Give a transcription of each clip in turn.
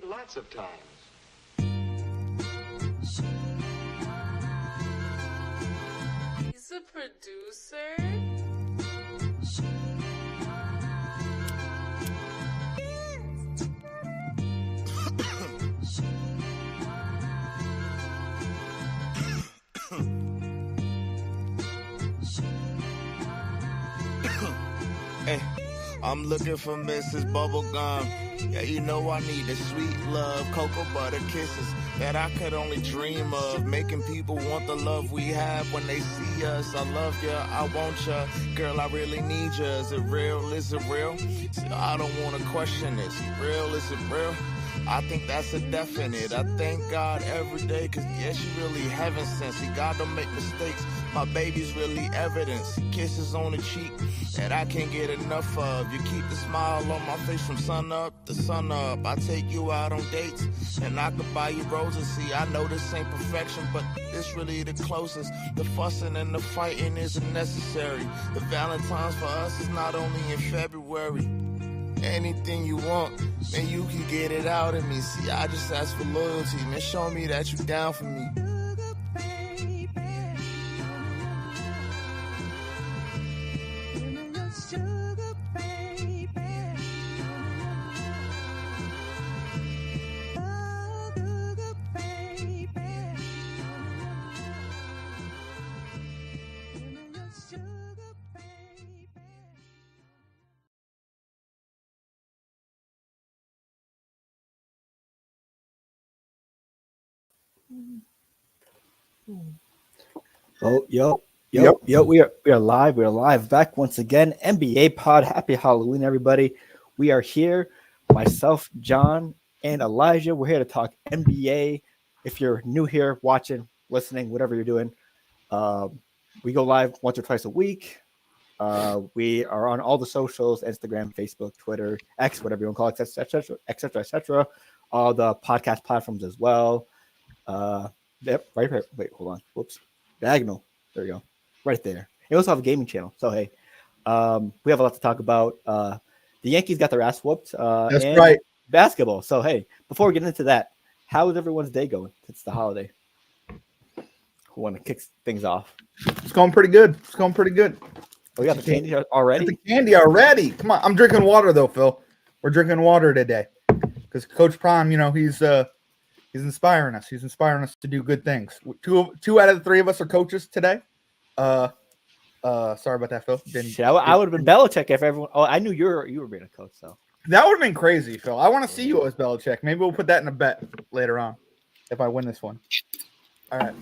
way lots of times. He's a producer. Hey, I'm looking for Mrs. Bubblegum. Yeah, you know I need the sweet love, cocoa butter kisses that I could only dream of. Making people want the love we have when they see us. I love ya, I want ya, girl, I really need ya. Is it real? Is it real? See, I don't want to question it. Is it real? Is it real? I think that's a definite. I thank God every day, cause yeah, she really heaven sent. See, God don't make mistakes. My baby's really evidence. Kisses on the cheek that I can't get enough of. You keep the smile on my face from sun up to sun up. I take you out on dates and I could buy you roses. See, I know this ain't perfection, but this really the closest. The fussing and the fighting isn't necessary. The Valentine's for us is not only in February. Anything you want, man, you can get it out of me. See, I just ask for loyalty, man. Show me that you down for me. Oh, yo. We are live. We are live back once again. NBA Pod. Happy Halloween, everybody. We are here. Myself, John, and Elijah. We're here to talk NBA. If you're new here, watching, listening, whatever you're doing, we go live once or twice a week. We are on all the socials: Instagram, Facebook, Twitter, X, whatever you want to call it, etc. All the podcast platforms as well. Yep, right here. Wait, hold on. Whoops. Diagonal. There we go. Right there. We also have a gaming channel. So, hey, we have a lot to talk about. The Yankees got their ass whooped. That's and right. Basketball. So, hey, before we get into that, how is everyone's day going? It's the holiday. Who want to kick things off? It's going pretty good. Oh, we got the candy already? Got the candy already. Come on. I'm drinking water, though, Phil. We're drinking water today. Because Coach Prime, he's inspiring us. He's inspiring us to do good things. Two out of the three of us are coaches today. Sorry about that, Phil. I would have been Belichick if everyone. Oh, I knew you were being a coach, so that would have been crazy, Phil. I want to see you as Belichick. Maybe we'll put that in a bet later on if I win this one. All right,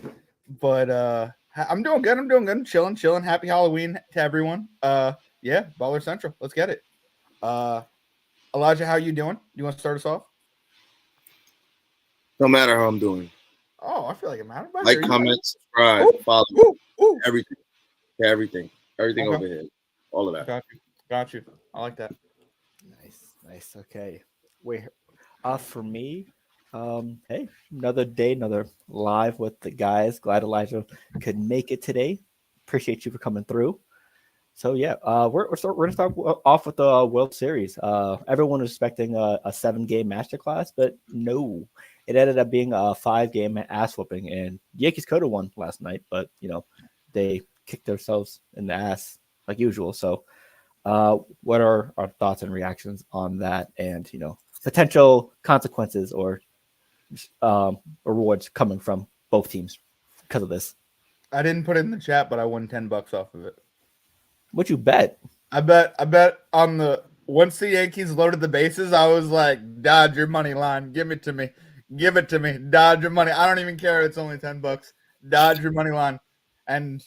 but I'm doing good. I'm chilling. Happy Halloween to everyone. Yeah, Baller Central. Let's get it. Elijah, how you doing? You want to start us off? No matter how I'm doing. Oh, I feel like it matters. Like, comment, subscribe, follow, everything. Everything okay. Over here. All of that. Got you. I like that. Nice. Okay. Wait. For me, hey, another day, another live with the guys. Glad Elijah could make it today. Appreciate you for coming through. So yeah, we're going to start off with the World Series. Everyone was expecting a 7-game masterclass, but no, it ended up being a 5-game ass whooping. And Yankees could have won last night, but they kicked themselves in the ass like usual. So, what are our thoughts and reactions on that, and potential consequences or rewards coming from both teams because of this? I didn't put it in the chat, but I won $10 off of it. What you bet? I bet on the once the Yankees loaded the bases, I was like, Dodge your money line. Give it to me. Dodge your money. I don't even care. It's only $10. Dodge your money line and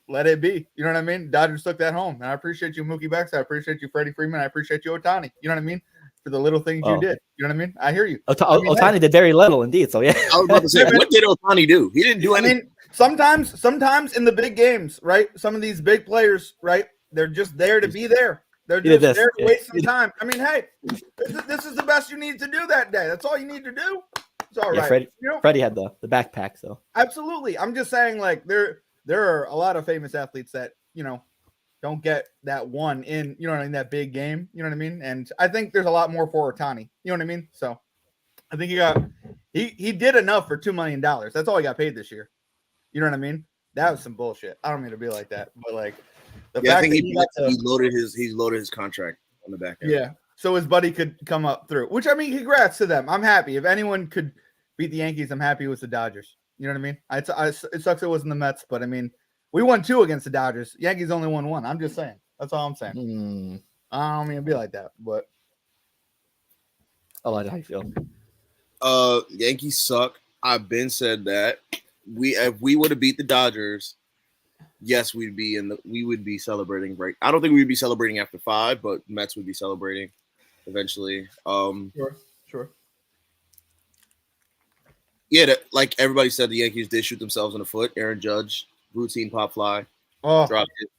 let it be. You know what I mean? Dodgers took that home. And I appreciate you, Mookie Betts. I appreciate you, Freddie Freeman. I appreciate you, Ohtani. You know what I mean? For the little things you did. You know what I mean? I hear you. Ohtani did very little indeed. So yeah. I was about to say, what did Ohtani do? He didn't do anything. Sometimes in the big games, right? Some of these big players, right? They're just there to be there. They're just there to waste some time. I mean, hey, this is the best you need to do that day. That's all you need to do. It's all right. Freddie had the backpack, so absolutely. I'm just saying, like, there are a lot of famous athletes that don't get that one in that big game. You know what I mean? And I think there's a lot more for Ohtani. You know what I mean? So I think he did enough for $2 million. That's all he got paid this year. You know what I mean? That was some bullshit. I don't mean to be like that, but like the Yeah, I fact think that he loaded his contract on the back end. yeah, so his buddy could come up through. Which I mean, congrats to them. I'm happy. If anyone could beat the Yankees, I'm happy with the Dodgers. You know what I mean? It sucks it wasn't the Mets, but I mean, we won 2 against the Dodgers. Yankees only won 1. I'm just saying. That's all I'm saying. I don't mean to be like that, but I like how you feel. Yankees suck. I've been said that. If we would have beat the Dodgers, yes, we would be celebrating. Right? I don't think we'd be celebrating after 5, but Mets would be celebrating eventually. Sure. Yeah, like everybody said, the Yankees did shoot themselves in the foot. Aaron Judge, routine pop fly, dropped it.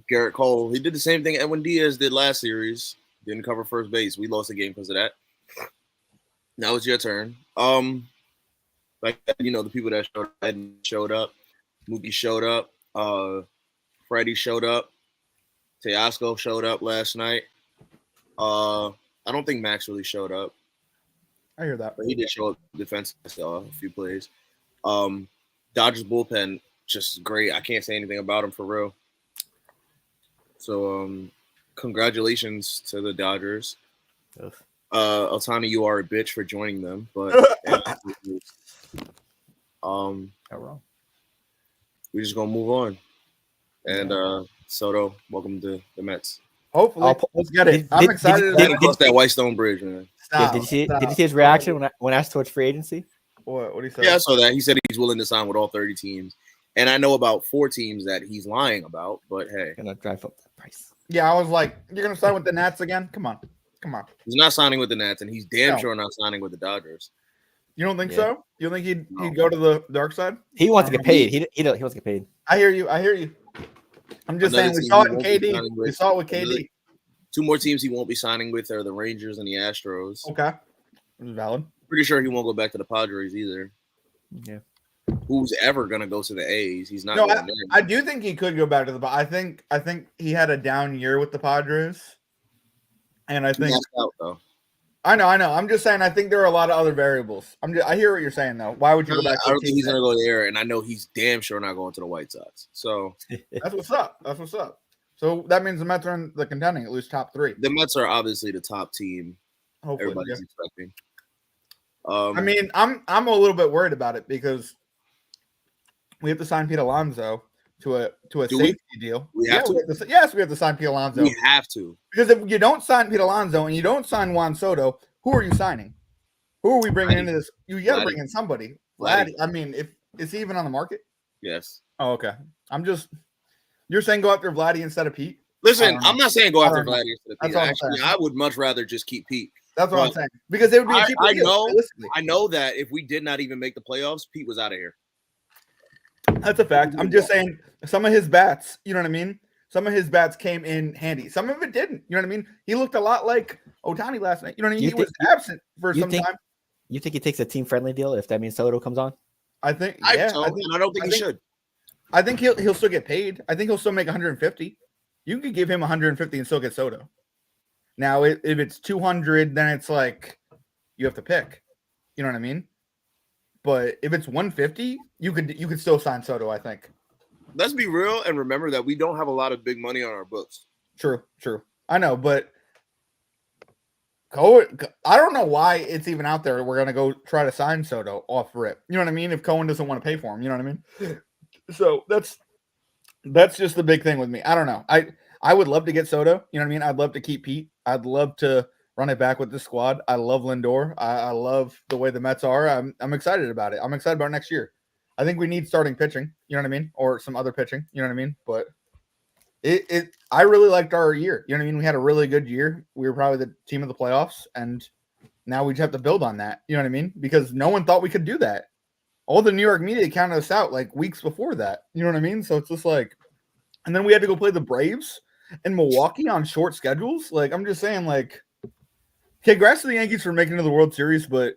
Garrett Cole, he did the same thing Edwin Diaz did last series. Didn't cover first base. We lost the game because of that. Now it's your turn. Like the people that showed up. Mookie showed up. Freddie showed up. Teoscar showed up last night. I don't think Max really showed up. I hear that. But he did show up defensively a few plays. Dodgers bullpen, just great. I can't say anything about him for real. So congratulations to the Dodgers. Ohtani, you are a bitch for joining them, but Not wrong. we're just gonna move on. And Soto, welcome to the Mets. Hopefully, let's get it. I'm excited. Didn't cross that Whitestone Bridge, man. Did you see his reaction when asked towards free agency? What did he say? Yeah, I saw that. He said he's willing to sign with all 30 teams. And I know about 4 teams that he's lying about, but hey. Gonna drive up that price. Yeah, I was like, you're going to sign with the Nats again? Come on. He's not signing with the Nats, and he's damn sure not signing with the Dodgers. You don't think so? You don't think he'd go to the dark side? He wants to get paid. He wants to get paid. I hear you. I'm just saying, we saw it in KD. We saw it with KD. 2 more teams he won't be signing with are the Rangers and the Astros. Okay. Valid. Pretty sure he won't go back to the Padres either. Yeah. Who's ever gonna go to the A's? He's not. No, going there. I do think he could go back to the. I think he had a down year with the Padres, and I think. Out, though. I know. I'm just saying. I think there are a lot of other variables. I hear what you're saying though. Why would you go back? I don't think he's gonna go there, and I know he's damn sure not going to the White Sox. So that's what's up. So that means the Mets are in the contending at least top 3. The Mets are obviously the top team. Hopefully, everybody's expecting. I mean, I'm a little bit worried about it because we have to sign Pete Alonso to a safety deal. We have to. Yes, we have to sign Pete Alonso. We have to. Because if you don't sign Pete Alonso and you don't sign Juan Soto, who are you signing? Who are we bringing into this? You got to bring in somebody. Vladdy. I mean, is he even on the market? Yes. Oh, okay. You're saying go after Vladdy instead of Pete? Listen, I'm not saying go after Vladdy instead of Pete. Actually, I would much rather just keep Pete. That's what I'm saying. Because it would be a cheaper deal, I know that if we did not even make the playoffs, Pete was out of here. That's a fact. I'm just saying some of his bats, you know what I mean? Some of his bats came in handy. Some of it didn't. You know what I mean? He looked a lot like Ohtani last night. You know what I mean? He was absent for some time. You think he takes a team-friendly deal if that means Soto comes on? I think. I don't think he should. I think he'll still get paid. I think he'll still make 150. You could give him 150 and still get Soto. Now, if it's 200, then it's like you have to pick. You know what I mean? But if it's 150, you could still sign Soto, I think. Let's be real and remember that we don't have a lot of big money on our books. True. I know, but I don't know why it's even out there. We're gonna go try to sign Soto off rip. You know what I mean? If Cohen doesn't want to pay for him, you know what I mean? So that's just the big thing with me. I don't know. I would love to get Soto. You know what I mean? I'd love to keep Pete. I'd love to run it back with the squad. I love Lindor. I love the way the Mets are. I'm excited about it. I'm excited about next year. I think we need starting pitching. You know what I mean? Or some other pitching. You know what I mean? But I really liked our year. You know what I mean? We had a really good year. We were probably the team of the playoffs, and now we just have to build on that. You know what I mean? Because no one thought we could do that. All the New York media counted us out like weeks before that. You know what I mean? So it's just like, and then we had to go play the Braves in Milwaukee on short schedules. Like, I'm just saying, like, congrats to the Yankees for making it to the World Series, but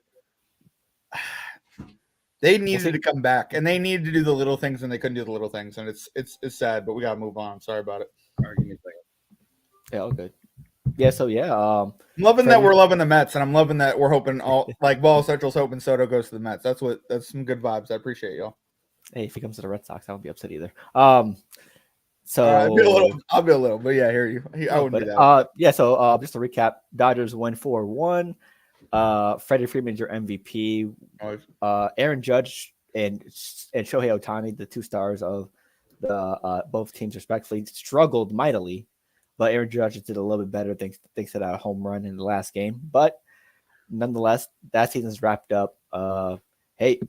they needed to come back, and they needed to do the little things, and they couldn't do the little things, and it's sad, but we gotta move on. Sorry about it. All right, give me a second. Yeah, all good. Yeah. So yeah. I'm loving that we're loving the Mets, and I'm loving that we're hoping all like Ball Central's hoping Soto goes to the Mets. That's some good vibes. I appreciate y'all. Hey, if he comes to the Red Sox, I won't be upset either. So I'll be a little, but yeah, I hear you. I wouldn't be that. Yeah. So just to recap, Dodgers win 4-1. Freddie Freeman's your MVP. Aaron Judge and Shohei Ohtani, the two stars of the both teams respectively, struggled mightily, but Aaron Judge did a little bit better thanks to that home run in the last game. But nonetheless, that season's wrapped up. Hey,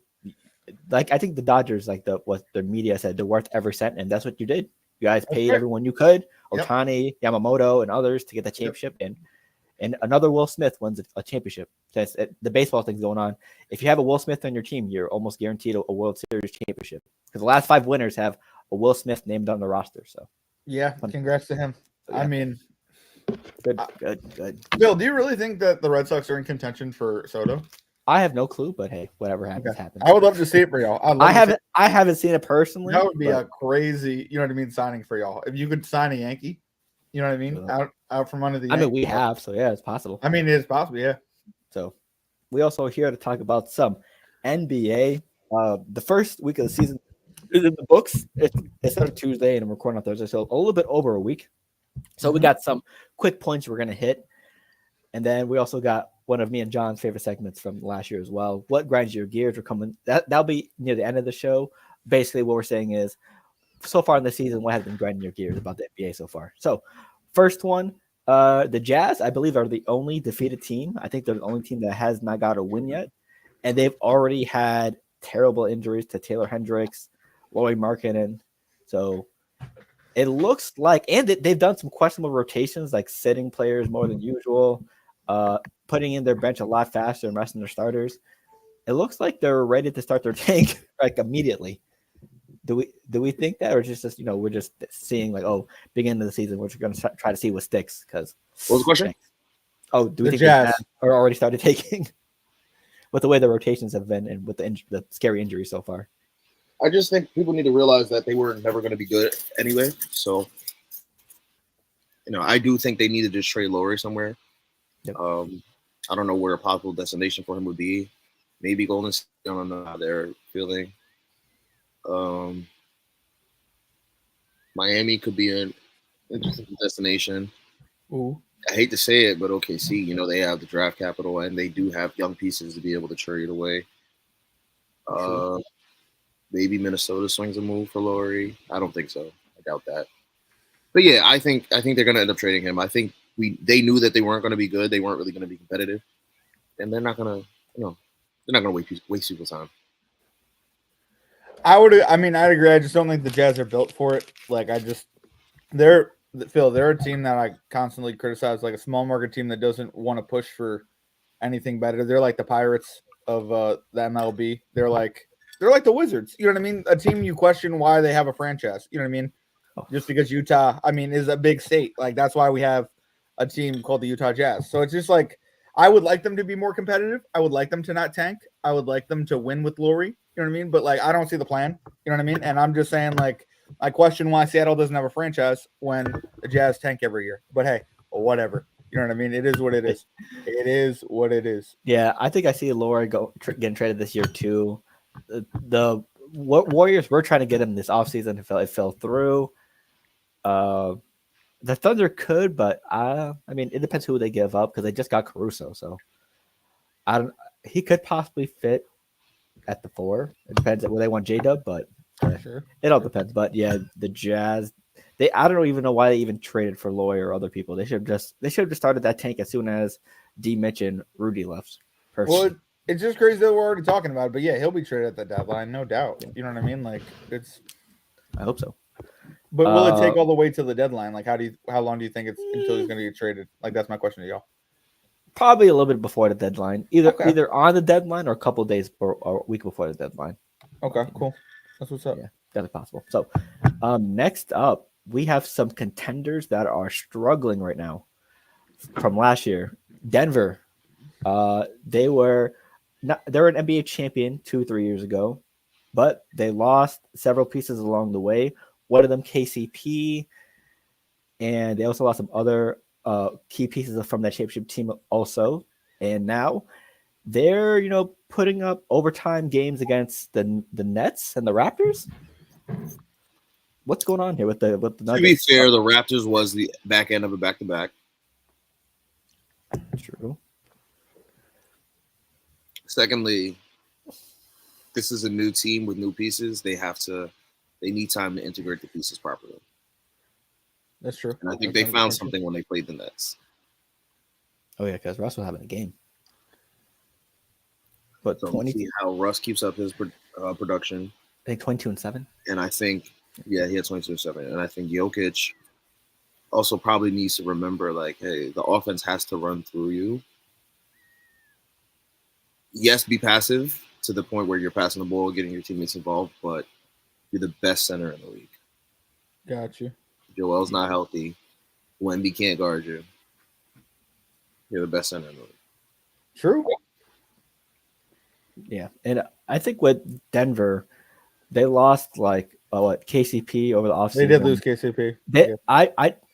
like I think the Dodgers, like what the media said, they're worth every cent, and that's what you did. You guys paid everyone you could, Ohtani, Yamamoto, and others to get the championship, and another Will Smith wins a championship. The baseball thing's going on. If you have a Will Smith on your team, you're almost guaranteed a World Series championship because the last 5 winners have a Will Smith named on the roster. So yeah, congrats to him. So, yeah. I mean, good. Bill, do you really think that the Red Sox are in contention for Soto? I have no clue, but hey, whatever happens, happens. I would love to see it for y'all. I haven't seen it personally. That would be a crazy, you know what I mean, signing for y'all. If you could sign a Yankee, you know what I mean, out from under the Yankees. I mean, we have, so yeah, it's possible. I mean, it is possible, yeah. So we also are here to talk about some NBA. The first week of the season is in the books. It's started Tuesday and I'm recording on Thursday, so a little bit over a week. So we got some quick points we're gonna hit, and then we also got one of me and John's favorite segments from last year as well. What grinds your gears? We're coming. That'll be near the end of the show. Basically, what we're saying is, so far in the season, what has been grinding your gears about the NBA so far? So, first one, the Jazz, I believe, are the only defeated team. I think they're the only team that has not got a win yet, and they've already had terrible injuries to Taylor Hendricks, Lauri Markkanen. So it looks like, and they've done some questionable rotations, like sitting players more than usual. Putting in their bench a lot faster and resting their starters. It looks like they're ready to start their tank like immediately. Do we think that, or just we're just seeing like, beginning of the season we're just going to try to see what sticks? Because what was the question? Oh, do we think the Jazz are already started taking with the way the rotations have been and with the scary injuries so far? I just think people need to realize that they were never going to be good anyway. So, I do think they need to just trade Lauri somewhere. Yep. I don't know where a possible destination for him would be. Maybe Golden State. I don't know how they're feeling. Miami could be an interesting destination. Ooh. I hate to say it, but OKC, they have the draft capital and they do have young pieces to be able to trade away. Maybe Minnesota swings a move for Lauri. I don't think so. I doubt that. But yeah, I think they're going to end up trading him. I think they knew that they weren't going to be good. They weren't really going to be competitive, and they're not going to, they're not going to waste people's time. I'd agree. I just don't think the Jazz are built for it. Like, they're a team that I constantly criticize, like a small market team that doesn't want to push for anything better. They're like the Pirates of the MLB. They're like the Wizards. You know what I mean? A team you question why they have a franchise. You know what I mean? Just because Utah, is a big state. Like, that's why we have a team called the Utah Jazz. So it's just like, I would like them to be more competitive. I would like them to not tank. I would like them to win with Lauri. You know what I mean? But like, I don't see the plan. You know what I mean? And I'm just saying, like, I question why Seattle doesn't have a franchise when the Jazz tank every year. But hey, whatever. You know what I mean? It is what it is. It is what it is. Yeah, I think I see Lauri getting traded this year too. The Warriors were trying to get him this offseason. It fell through. The Thunder could, but it depends who they give up because they just got Caruso. So he could possibly fit at the 4. It depends on where they want J-Dub, but sure. It all depends. But yeah, the Jazz, I don't even know why they even traded for Lauri or other people. They should have just started that tank as soon as D. Mitch and Rudy left. Well, it's just crazy that we're already talking about it, but yeah, he'll be traded at the deadline, no doubt. You know what I mean? Like, I hope so. But will it take all the way to the deadline? Like, how long do you think it's until he's going to get traded? Like, that's my question to y'all. Probably a little bit before the deadline, either on the deadline or a couple of days or a week before the deadline. Okay, cool. That's what's up. Yeah, that's possible. So, next up, we have some contenders that are struggling right now from last year. Denver, they were an NBA champion 2-3 years ago, but they lost several pieces along the way. One of them, KCP, and they also lost some other key pieces from that championship team also, and now they're putting up overtime games against the Nets and the Raptors. What's going on here with the Nuggets? To be fair, the Raptors was the back end of a back-to-back. True. Secondly, this is a new team with new pieces. They need time to integrate the pieces properly. That's true. And I think they found something when they played the Nets. Oh yeah, because Russ was having a game. But so 20. See how Russ keeps up his production. I think 22-7. And I think, he had 22-7. And I think Jokic also probably needs to remember, like, hey, the offense has to run through you. Yes, be passive to the point where you're passing the ball, getting your teammates involved, but you're the best center in the league. Got you. Joel's not healthy. Wemby can't guard you. You're the best center in the league. True. Yeah, and I think with Denver, they lost KCP over the offseason. They did lose KCP.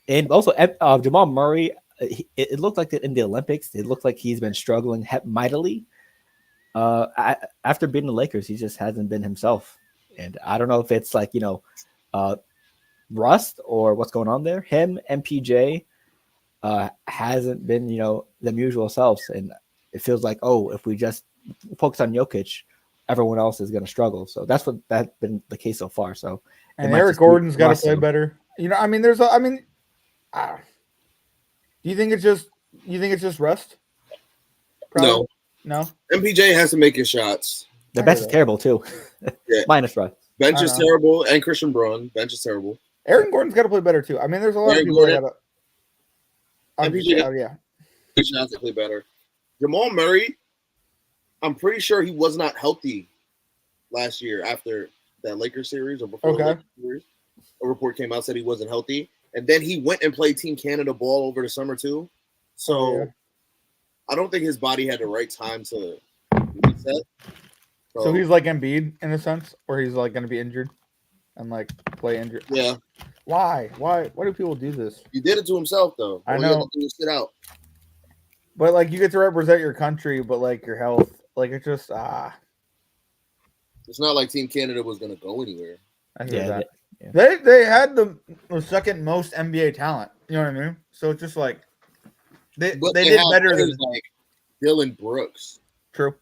And also Jamal Murray. It looked like that in the Olympics. It looked like he's been struggling mightily. After beating the Lakers, he just hasn't been himself, and I don't know if it's rust or what's going on there. Him and PJ hasn't been them usual selves, and it feels like if we just focus on Jokic, everyone else is going to struggle. So that's been the case so far. So and Eric Gordon's got to play better. Do you think it's just rust? Probably. No. MPJ has to make his shots. The bench is terrible too. Yeah. Minus Russ. Bench is terrible, and Christian Braun. Bench is terrible. Aaron Gordon's got to play better too. There's a lot of people that MPJ shots to play better. Jamal Murray, I'm pretty sure he was not healthy last year after that Lakers series or before the Lakers series. A report came out said he wasn't healthy, and then he went and played Team Canada ball over the summer too. So I don't think his body had the right time to reset. So he's like Embiid in a sense, or he's like going to be injured and play injured. Yeah. Why do people do this? He did it to himself though. I know. He sit out. But you get to represent your country, but your health, it's just It's not like Team Canada was going to go anywhere. I hear that. Yeah. They had the second most NBA talent. You know what I mean? So it's just they did better than Dylan Brooks. True.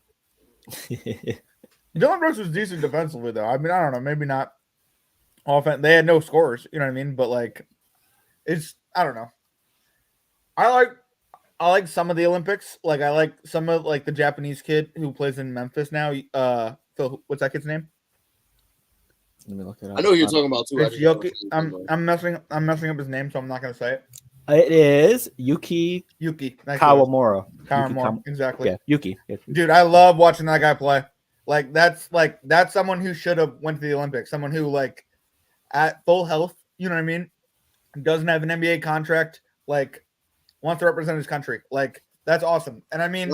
Dylan Brooks was decent defensively though. I don't know, maybe not offense. They had no scores. You know what I mean? But it's I don't know. I like some of the Olympics. I like some of the Japanese kid who plays in Memphis now. Phil, what's that kid's name? Let me look it up. I know who you're talking about too. I'm messing up his name, so I'm not gonna say it. It is Yuki Kawamura. Kawamura, exactly. Yeah, Yuki. Dude, I love watching that guy play. That's someone who should have went to the Olympics. Someone who at full health, you know what I mean? Doesn't have an NBA contract, wants to represent his country. That's awesome. And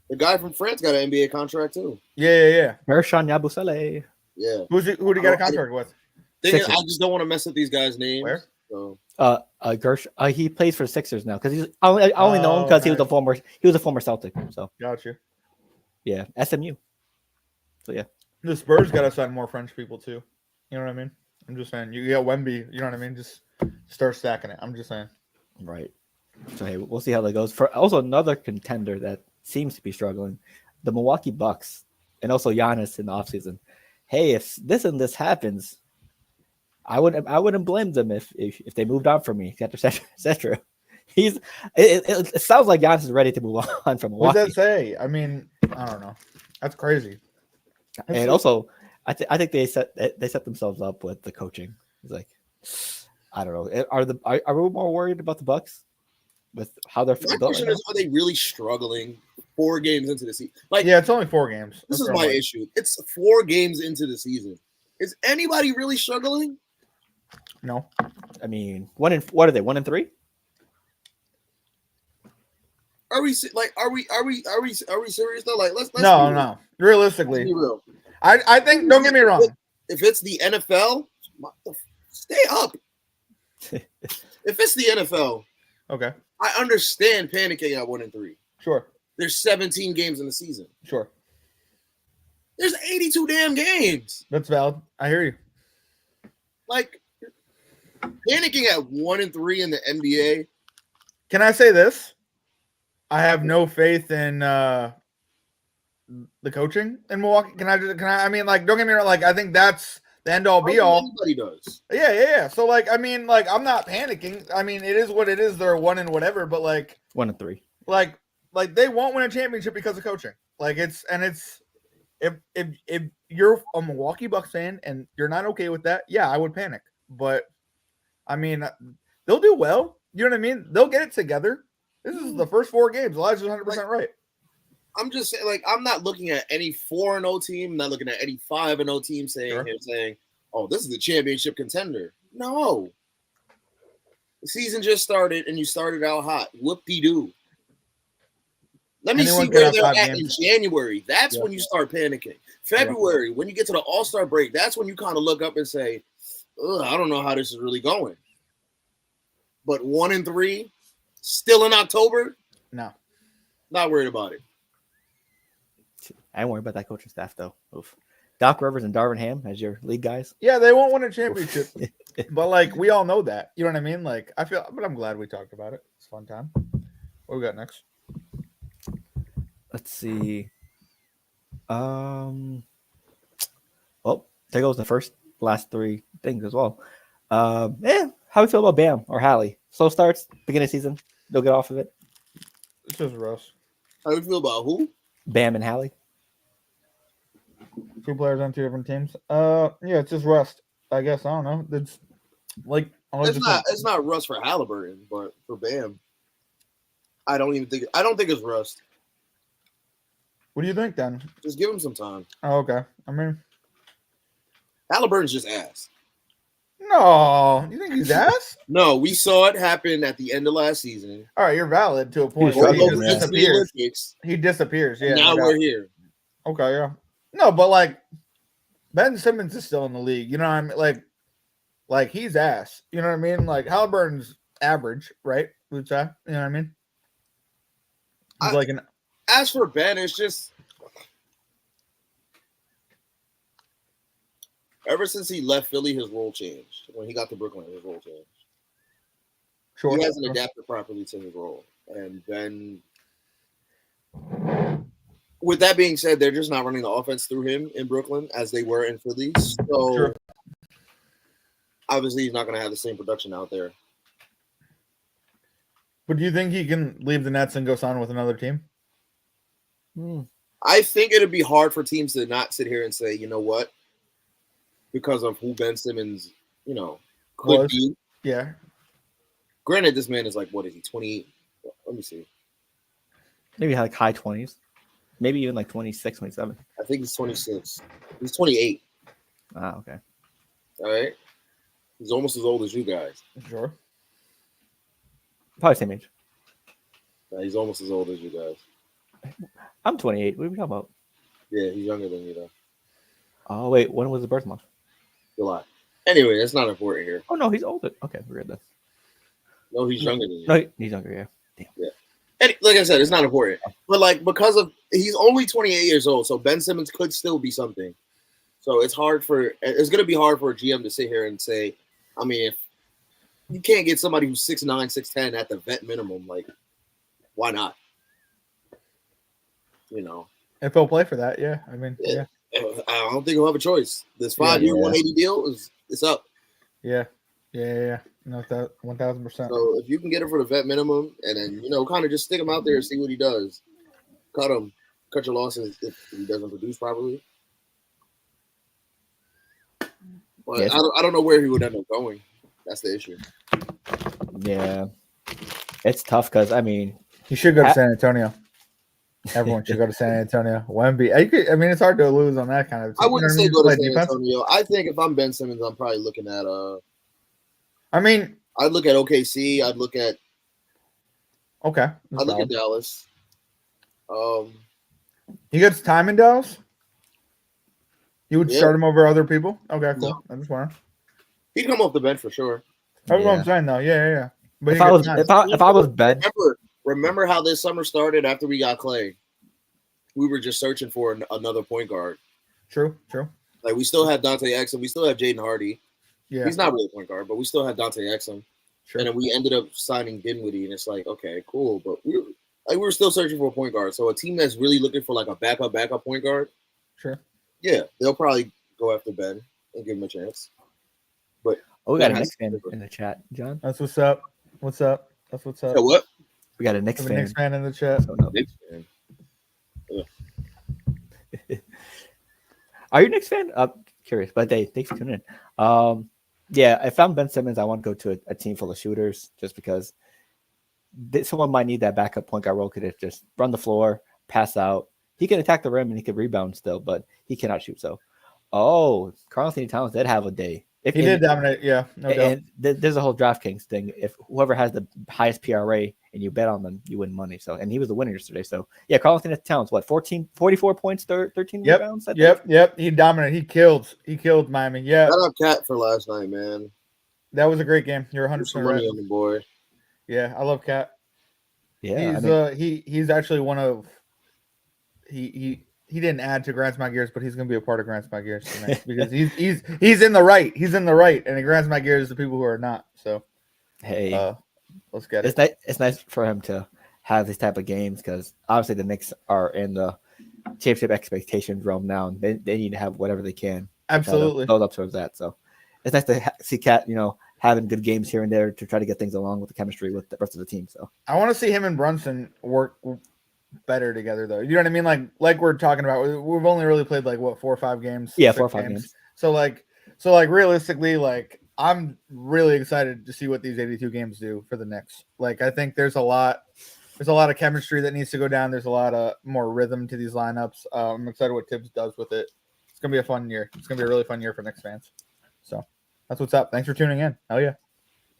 the guy from France got an NBA contract too. Yeah. Mershan Yabusele. Yeah. Who did he get a contract with? I just don't want to mess up these guys' names. Where? So. Gersh. He plays for the Sixers now because I only know him because he was a former Celtic. So gotcha. Yeah, SMU. So yeah, the Spurs got to sign more French people too. You know what I mean? I'm just saying. You got Wemby. You know what I mean? Just start stacking it. I'm just saying. Right. So hey, we'll see how that goes. For also another contender that seems to be struggling, the Milwaukee Bucks, and also Giannis in the offseason. Hey, if this happens, I wouldn't blame them if they moved on from me, etc. It sounds like Giannis is ready to move on from Milwaukee. What does that say? I don't know. That's crazy. And also, I think they set themselves up with the coaching. It's I don't know. Are we more worried about the Bucks with how they're? My question is, are they really struggling 4 games into the season? It's only 4 games. This is my issue. It's 4 games into the season. Is anybody really struggling? No. What are they? 1-3? Are we serious though? Let's no. Realistically, be real. I think. Don't get me wrong. If it's the NFL, stay up. If it's the NFL, Okay. I understand panicking at 1-3. Sure. There's 17 games in the season. Sure. There's 82 damn games. That's valid. I hear you. Like, panicking at 1-3 in the NBA. Can I say this? I have no faith in the coaching in Milwaukee. I mean, like, don't get me wrong. Like, I think that's the end all be all. Everybody does. Yeah. So, like, I mean, like, I'm not panicking. I mean, it is what it is. They're 1 and whatever, but like 1-3. Like they won't win a championship because of coaching. Like if you're a Milwaukee Bucks fan and you're not okay with that, yeah, I would panic. But I mean, they'll do well. You know what I mean? They'll get it together. This is the first 4 games. Elijah's 100% right. I'm just saying, like, I'm not looking at any 4-0 team. I'm not looking at any 5-0 team saying, oh, this is a championship contender. No. The season just started, and you started out hot. Whoop-de-doo. Let me see where they're at in January. That's when you start panicking. February, when you get to the All-Star break, that's when you kind of look up and say, I don't know how this is really going. But 1-3, still in October? No. Not worried about it. I ain't worried about that coaching staff, though. Oof. Doc Rivers and Darvin Ham as your lead guys. Yeah, they won't win a championship. But, like, we all know that. You know what I mean? Like, but I'm glad we talked about it. It's a fun time. What we got next? Let's see. Well, there goes the last 3 things as well. How we feel about Bam or Hallie? Slow starts, beginning of season. They'll get off of it. It's just Russ. How do you feel about who? Bam and Hallie. 2 players on 2 different teams. Yeah, it's just rust. I guess I don't know. It's like it's not rust for Halliburton, but for Bam, I don't think it's rust. What do you think then? Just give him some time. Oh, okay. I mean, Halliburton's just ass. No, you think he's ass? No, we saw it happen at the end of last season. All right, you're valid to a point. He disappears. He disappears. Yeah. Now we're here. Okay, yeah. No, but like Ben Simmons is still in the league. You know what I mean? Like he's ass. You know what I mean? Like Halliburton's average, right? Would say. You know what I mean? He's as for Ben, it's just ever since he left Philly, his role changed. When he got to Brooklyn, his role changed. Sure. He hasn't adapted properly to his role. And then, with that being said, they're just not running the offense through him in Brooklyn as they were in Philly. So, obviously, he's not going to have the same production out there. But do you think he can leave the Nets and go sign with another team? I think it'd be hard for teams to not sit here and say, you know what? Because of who Ben Simmons, could be. Yeah. Granted, this man is like, what is he, 28? Let me see. Maybe like high 20s. Maybe even like 26, 27. I think he's 26. He's 28. Ah, okay. All right. He's almost as old as you guys. Sure. Probably same age. Yeah, he's almost as old as you guys. I'm 28. What are we talking about? Yeah, he's younger than you, though. Oh, wait. When was the birth month? July. Anyway, that's not important here. Oh, no, he's older. Okay, we're good then. No, he's younger than you. No, he's younger, yeah. Damn. Yeah. And like I said, it's not important. But, because of – he's only 28 years old, so Ben Simmons could still be something. So it's going to be hard for a GM to sit here and say, I mean, if you can't get somebody who's 6'9", 6'10" at the vet minimum, why not? If he'll play for that, yeah. I mean, yeah. I don't think he'll have a choice. This 5-year, 180 deal it's up. Yeah. No, 1,000%. So if you can get him for the vet minimum, and then kind of just stick him out there and see what he does, cut him, cut your losses if he doesn't produce properly. But yes. I don't know where he would end up going. That's the issue. Yeah, it's tough because he should go to San Antonio. Everyone should go to San Antonio. Wemby. It's hard to lose on that kind of. I wouldn't say go to San Antonio. I think if I'm Ben Simmons, I'm probably looking at I'd look at OKC. I'd look at. Okay. I'd look at Dallas. He gets time in Dallas. You would start him over other people. Okay, cool. No. I just want to. He'd come off the bench for sure. That's what I'm saying, though. Yeah. But If I was Ben, remember how this summer started after we got Clay? We were just searching for another point guard. True. Like we still have Dante Exum, we still have Jaden Hardy. Yeah, he's not really a point guard, but we still have Dante Exum. Sure. And then we ended up signing Dinwiddie, and it's like, okay, cool, but we were still searching for a point guard. So a team that's really looking for like a backup point guard, sure, yeah, they'll probably go after Ben and give him a chance. But we got a Knicks fan in the chat, John. That's what's up. What's up? That's what's up. So what? We got a Knicks fan. Knicks fan in the chat. So no. Knicks fan. Yeah. Are you a Knicks fan? Curious, but thanks for tuning in. Yeah, if I'm Ben Simmons, I want to go to a team full of shooters just because someone might need that backup point guard role. Could just run the floor, pass out. He can attack the rim and he can rebound still, but he cannot shoot. So, Karl-Anthony Towns did have a day. He did dominate, yeah. No doubt. And there's a whole DraftKings thing. If whoever has the highest PRA and you bet on them, you win money. So, and he was the winner yesterday. So, yeah, Karl-Anthony Towns, 44 points, 13 rebounds? Yep. He dominated. He killed Miami. Yeah. Shout out Cat for last night, man. That was a great game. You're 100% right. On the boy. Yeah, I love Cat. Yeah, he's actually one of he didn't add to Grant's My Gears, but he's going to be a part of Grant's My Gears tonight because he's in the right. He's in the right, and it Grant's My Gears the people who are not. So, hey, let's get it. It's nice for him to have these type of games because obviously the Knicks are in the championship expectations realm now, and they need to have whatever they can. Absolutely, build up towards that. So, it's nice to see Cat, having good games here and there to try to get things along with the chemistry with the rest of the team. So, I want to see him and Brunson work better together, though. You know what I mean? Like we're talking about, we've only really played 4 or 5 games. Yeah, 4 or 5 games. So realistically, I'm really excited to see what these 82 games do for the Knicks. I think there's a lot of chemistry that needs to go down. There's a lot of more rhythm to these lineups. I'm excited what Tibbs does with it. It's gonna be a fun year. It's gonna be a really fun year for Knicks fans. So that's what's up. Thanks for tuning in. Hell yeah,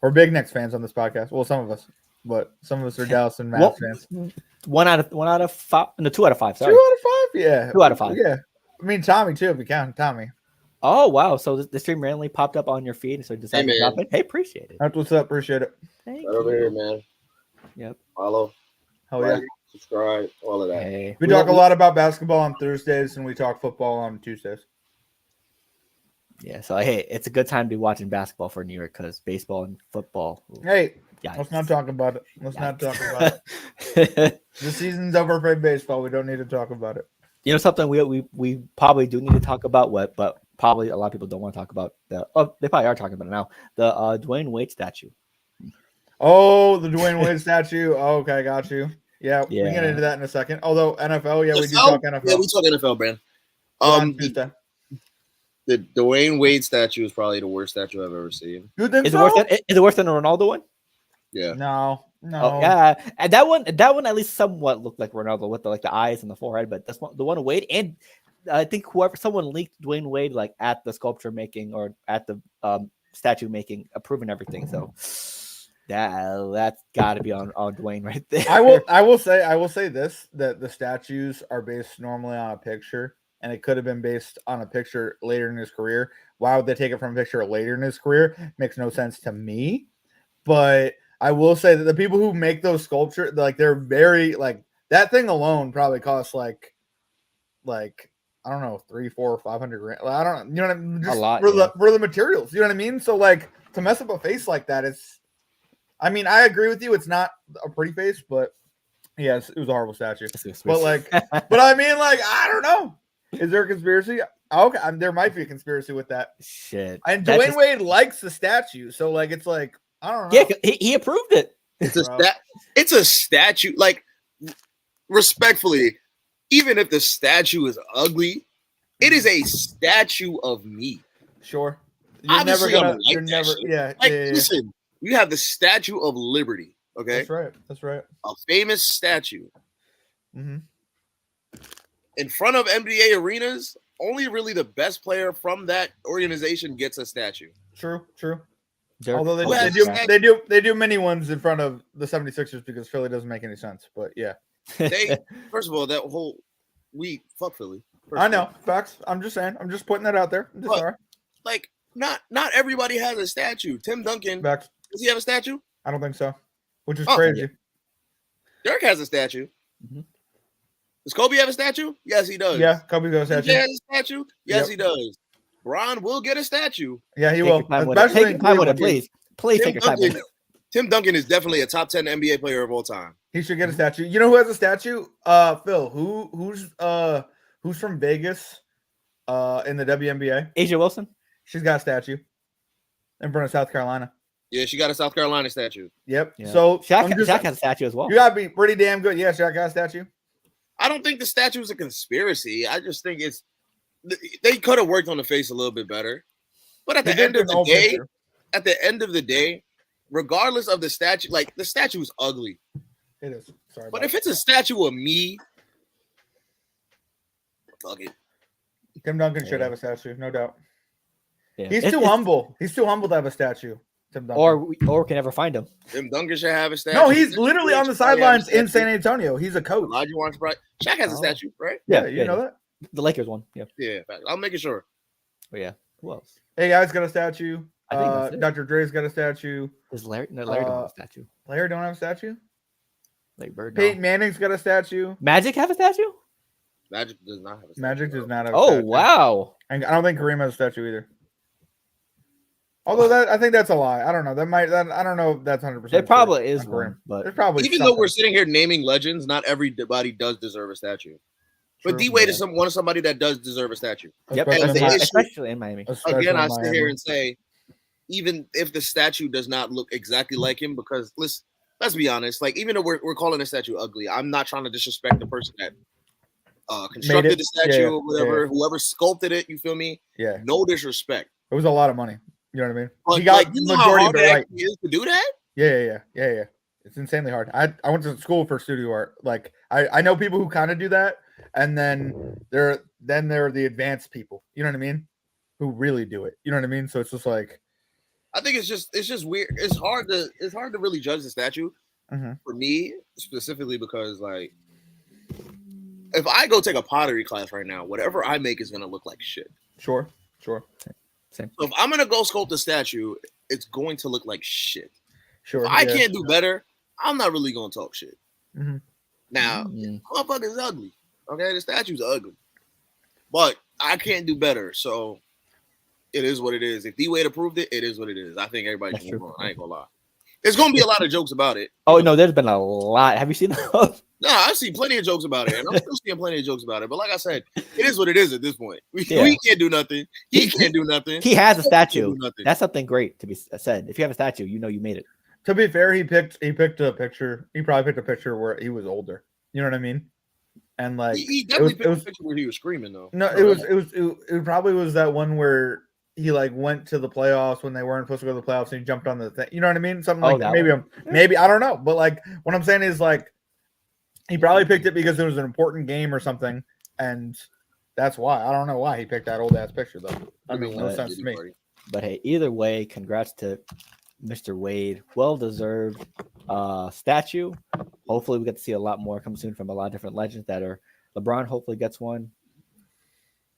we're big Knicks fans on this podcast. Well, some of us. But some of us are Dallas and Mavs fans. 1 out of 5. No, 2 out of 5. Sorry. 2 out of 5. Yeah. 2 out of 5. Yeah. I mean Tommy too, if you count Tommy. Oh wow! So the stream randomly popped up on your feed, so decided to drop it. Hey, appreciate it. That's what's up. Appreciate it. Thank you. Over here, man. Yep. Follow. Hell yeah. Subscribe. All of that. Hey. We talk a lot about basketball on Thursdays, and we talk football on Tuesdays. Yeah. So hey, it's a good time to be watching basketball for New York because baseball and football. Hey. Yikes. Let's not talk about it. Not talk about it. The season's over for baseball. We don't need to talk about it. Something we probably do need to talk about, but probably a lot of people don't want to talk about. They probably are talking about it now. The Dwayne Wade statue. Oh, the Dwayne Wade statue. Oh, okay, got you. Yeah, we can get into that in a second. Although NFL, we do talk NFL. Yeah, we talk NFL, man. The Dwayne Wade statue is probably the worst statue I've ever seen. You think is it worse than the Ronaldo one? Yeah. No. Oh, yeah, and that one at least somewhat looked like Ronaldo with the eyes and the forehead, but that's the one of Wade, and I think someone leaked Dwayne Wade at the sculpture making or at the statue making, approving everything. So that's got to be on Dwayne right there. I will say this, that the statues are based normally on a picture, and it could have been based on a picture later in his career. Why would they take it from a picture later in his career? Makes no sense to me, but I will say that the people who make those sculptures, they're very that thing alone probably costs I don't know, 300, 400, 500 grand. I don't know, you know what I mean? Just a lot for the materials, you know what I mean? So to mess up a face like that, I agree with you. It's not a pretty face, but yes, it was a horrible statue. But but I mean, I don't know. Is there a conspiracy? Okay, there might be a conspiracy with that. Shit. And Dwayne Wade likes the statue, so it's I don't know. Yeah, he approved it. It's a statue. Respectfully, even if the statue is ugly, it is a statue of me. Sure. Obviously, listen, we have the Statue of Liberty. Okay, that's right. A famous statue. Mm-hmm. In front of NBA arenas, only really the best player from that organization gets a statue. True. Although they do many ones in front of the 76ers because Philly doesn't make any sense. But yeah. First of all, fuck Philly. I know. Facts. I'm just saying. I'm just putting that out there. Not everybody has a statue. Tim Duncan. Facts. Does he have a statue? I don't think so, which is Oh, crazy. Dirk has a statue. Mhm. Does Kobe have a statue? Yes, he does. Yeah, Kobe's got a MJ statue. has a statue? Yes, Yep. he does. Bron will get a statue. Yeah, he Take will. your time with it. Especially Take in your time with it, Cleveland. please take your time with it. Tim Duncan is definitely a top 10 NBA player of all time. He should get a statue. You know who has a statue? Phil. Who's from Vegas? In the WNBA. Asia Wilson. She's got a statue in front of South Carolina. Yeah, she got a South Carolina statue. Yep. Yeah. So Shaq has a statue as well. You gotta be pretty damn good. Yeah, Shaq got a statue. I don't think the statue is a conspiracy. I just think they could have worked on the face a little bit better. But at the end of the day, regardless of the statue, like the statue is ugly. It is. Sorry. But if it's a statue of me, fuck it. Tim Duncan should have a statue, no doubt. Yeah. He's too humble. He's too humble to have a statue. Tim Duncan. Or we can never find him. Tim Duncan should have a statue. No, he's literally on the sidelines in San Antonio. He's a coach. Elijah wants right. Shaq has a statue, right? Yeah, you know that. The Lakers one. Yeah. Yeah, I'm making sure. Oh yeah. Who else? Hey guys, got a statue. I think that's it. Dr. Dre's got a statue. Does Larry? No, Larry don't have a statue. Larry don't have a statue. Like Bird. Peyton Manning's got a statue. Magic have a statue? Magic does not have a statue. Magic does not have a Oh statue. wow. And I don't think Kareem has a statue either. Although I think that's a lie. I don't know. I don't know if that's 100%. There probably is one, but there's probably even though we're sitting here naming legends, not everybody does deserve a statue. But D-Wade is one of somebody that does deserve a statue. Yep, especially in Miami. Again, I sit here and say, even if the statue does not look exactly like him, because let's be honest, like even though we're calling the statue ugly, I'm not trying to disrespect the person that constructed the statue or whatever, whoever sculpted it. You feel me? Yeah. No disrespect. It was a lot of money. You know what I mean? But He got like, you know how hard right. it is to do that? Yeah. It's insanely hard. I went to school for studio art. Like I know people who kind of do that, and then there are the advanced people. You know what I mean? Who really do it. You know what I mean? So it's just like, I think it's just weird. It's hard to really judge the statue for me specifically because like if I go take a pottery class right now, whatever I make is gonna look like shit. Sure. Same. So if I'm gonna go sculpt a statue, it's going to look like shit. Sure. If I can't do better, I'm not really gonna talk shit. Mm-hmm. Now, motherfucker's ugly. Okay, the statue's ugly, but I can't do better. So it is what it is. If D-Wade approved it, it is what it is. I think everybody can move on. I ain't gonna lie. There's gonna be a lot of jokes about it. Oh no, there's been a lot. Have you seen those? No, I've seen plenty of jokes about it, and I'm still seeing plenty of jokes about it. But like I said, it is what it is at this point. We can't do nothing. He can't do nothing. He has a statue. That's something great to be said. If you have a statue, you know you made it. To be fair, he picked a picture. He probably picked a picture where he was older. You know what I mean? And like he definitely picked a picture where he was screaming though. No, it probably was that one where he like went to the playoffs when they weren't supposed to go to the playoffs and he jumped on the thing. You know what I mean? Something like maybe I don't know, but like what I'm saying is like he probably picked it because it was an important game or something, and that's why. I don't know why he picked that old ass picture though. That makes no sense to me. But hey, either way, congrats to Mr. Wade. Well deserved statue. Hopefully we get to see a lot more come soon from a lot of different legends that are LeBron hopefully gets one.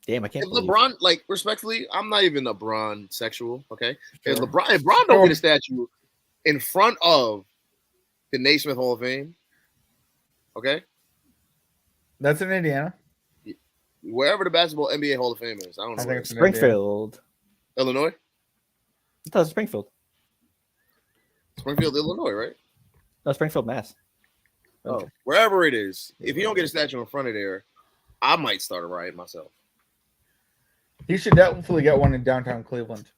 Damn, I can't believe LeBron, like respectfully, I'm not even LeBron sexual, okay? If LeBron don't get a statue in front of the Naismith Hall of Fame, okay? That's in Indiana. Wherever the basketball NBA Hall of Fame is. I don't know. think it's Springfield. Illinois? I thought it was Springfield. Springfield, Illinois, right? No, Springfield, Mass. Okay. Oh, wherever it is. If you don't get a statue in front of there, I might start a riot myself. He should definitely get one in downtown Cleveland.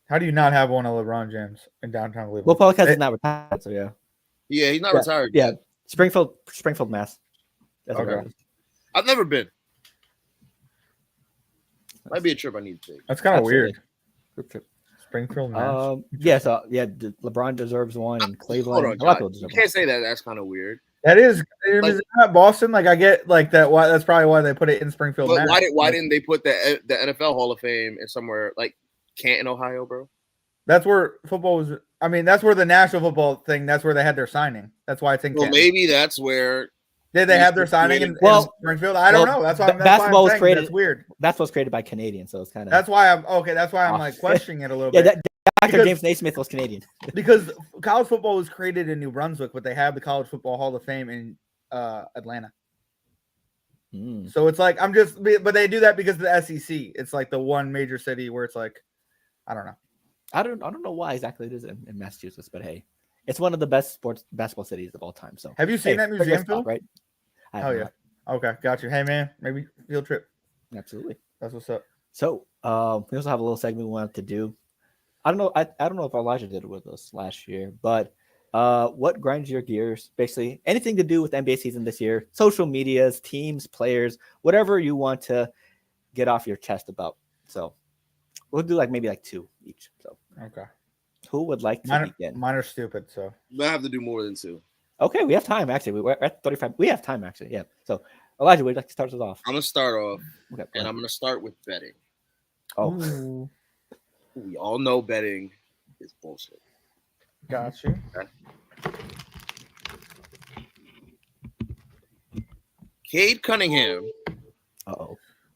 How do you not have one of LeBron James in downtown Cleveland? Well, probably because he's not retired, so yeah. Yeah, he's not retired. Yeah, Springfield, Mass. That's okay. I've never been. Might be a trip I need to take. That's kind of weird. Group trip. Springfield, Mass. LeBron deserves one in Cleveland. Hold on, you can't say that. That's kind of weird. That is not Boston. Like I get like that. Why that's probably why they put it in Springfield. But why didn't they put the NFL Hall of Fame in somewhere like Canton, Ohio, bro? That's where football was. I mean, that's where the national football thing. That's where they had their signing. That's why I think. Well, maybe that's where. Did they have their signing in Springfield? I don't know. That's why basketball was created. That's weird. Basketball was created by Canadians, so it's kind of. That's why I'm like questioning it a little bit. Dr. James Naismith was Canadian. Because college football was created in New Brunswick, but they have the College Football Hall of Fame in Atlanta. So it's like but they do that because of the SEC. It's like the one major city where it's like, I don't know. I don't know why exactly it is in Massachusetts, but hey, it's one of the best basketball cities of all time. So have you seen that museum, Phil? Right? Oh yeah. Okay, got you. Hey man, maybe field trip. Absolutely. That's what's up. So we also have a little segment we wanted to do. I don't know. I don't know if Elijah did it with us last year, but what grinds your gears? Basically, anything to do with NBA season this year, social medias, teams, players, whatever you want to get off your chest about. So we'll do maybe 2 each. So okay, who would like to begin? Mine are stupid, so I have to do more than 2. Okay, we have time actually. We're at 35. We have time actually. Yeah. So Elijah, would you like to start us off? I'm gonna start off, okay, and I'm gonna start with betting. Oh. Ooh. We all know betting is bullshit. Got you. Okay. Cade Cunningham